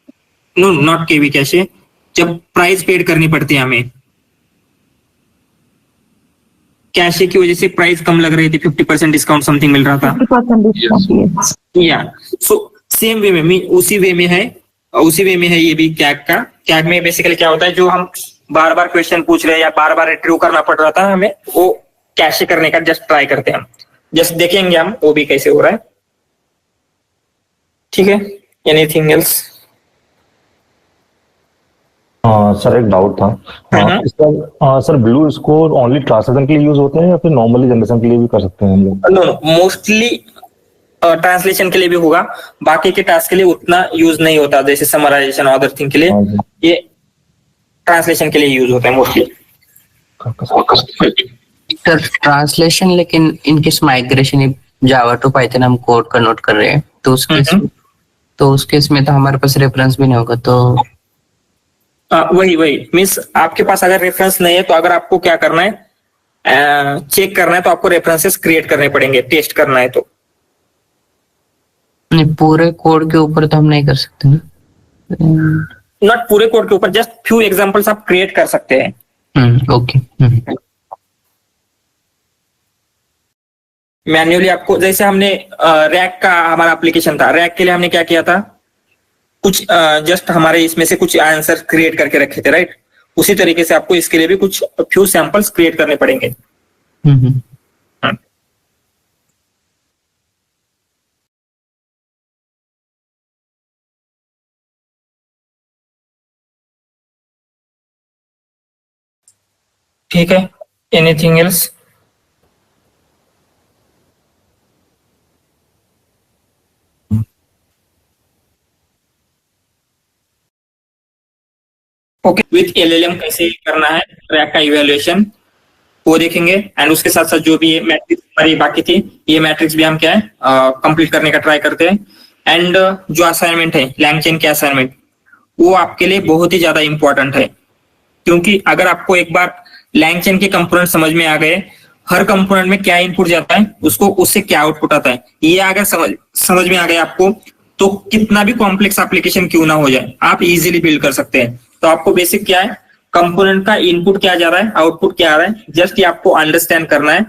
नो नॉट केवी कैशे, जब प्राइस पेड करनी पड़ती है हमें, कैशे की वजह से प्राइस कम लग रही थी, 50% डिस्काउंट समथिंग मिल रहा था। 50% discount, yes. या सो सेम वे में उसी वे में है ये भी कैग का। कैग में बेसिकली क्या होता है, जो हम बार बार क्वेश्चन पूछ रहे हैं या बार बार रिट्रीव करना पड़ रहा था हमें, वो कैशे करने का जस्ट ट्राई करते हैं हम, जस्ट देखेंगे हम वो भी कैसे हो रहा है। ठीक है, एनीथिंग एल्स? सर एक डाउट था। इसका sir blue score only translation के लिए यूज होते हैं या फिर नॉर्मली जनरेशन के लिए भी कर सकते हैं हम लोग? नो, मोस्टली ट्रांसलेशन के लिए भी होगा, बाकी के टास्क के लिए उतना यूज नहीं होता, जैसे समराइजेशन और अदर थिंग के लिए ये ट्रांसलेशन के लिए यूज होता है मोस्टली। सर ट्रांसलेशन, लेकिन in case migration Java to Python हम कोड कन्वर्ट कर रहे हैं तो उस केस में तो हमारे पास रेफरेंस भी नहीं होगा। तो वही मीन्स आपके पास अगर रेफरेंस नहीं है तो अगर आपको क्या करना है, चेक करना है, तो आपको रेफरेंसेस क्रिएट करने पड़ेंगे, टेस्ट करना है। तो नहीं, पूरे कोड के ऊपर तो हम नहीं कर सकते ना। नॉट पूरे कोड के ऊपर, जस्ट फ्यू एग्जांपल्स आप क्रिएट कर सकते हैं। ओके। मैन्युअली आपको, जैसे हमने रैक का हमारा एप्लीकेशन था, रैक के लिए हमने क्या किया था, कुछ जस्ट हमारे इसमें से कुछ आंसर क्रिएट करके रखे थे, राइट। उसी तरीके से आपको इसके लिए भी कुछ फ्यू सैंपल्स क्रिएट करने पड़ेंगे। ठीक है, anything else? Okay, with LLM कैसे करना है रैक का इवैल्यूएशन वो देखेंगे, एंड उसके साथ साथ जो भी ये मैट्रिक्स हमारी बाकी थी, ये मैट्रिक्स भी हम क्या है कंप्लीट करने का ट्राई करते हैं। एंड जो असाइनमेंट है लैंगचेन के असाइनमेंट, वो आपके लिए बहुत ही ज्यादा इंपॉर्टेंट है, क्योंकि अगर आपको एक बार लैंगचेन के कंपोनेंट समझ में आ गए, हर कंपोनेंट में क्या इनपुट जाता है, उससे क्या आउटपुट आता है, ये अगर समझ में आ गया आपको, तो कितना भी कॉम्प्लेक्स एप्लीकेशन क्यों ना हो जाए, आप इजीली बिल्ड कर सकते हैं। तो आपको बेसिक क्या है, कंपोनेंट का इनपुट क्या जा रहा है, आउटपुट क्या आ रहा है, जस्ट ये आपको अंडरस्टैंड करना है।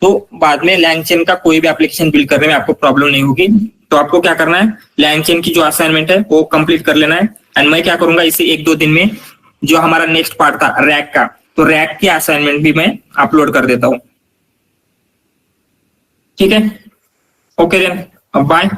तो बाद में लैंगचेन का कोई भी एप्लीकेशन बिल्ड करने में आपको प्रॉब्लम नहीं होगी। तो आपको क्या करना है, लैंगचेन की जो असाइनमेंट है वो कंप्लीट कर लेना है। एंड मैं क्या करूंगा, इसे 1-2 दिन में जो हमारा नेक्स्ट पार्ट था रैक का, तो रैक की असाइनमेंट भी मैं अपलोड कर देता हूं। ठीक है, ओके देन, बाय।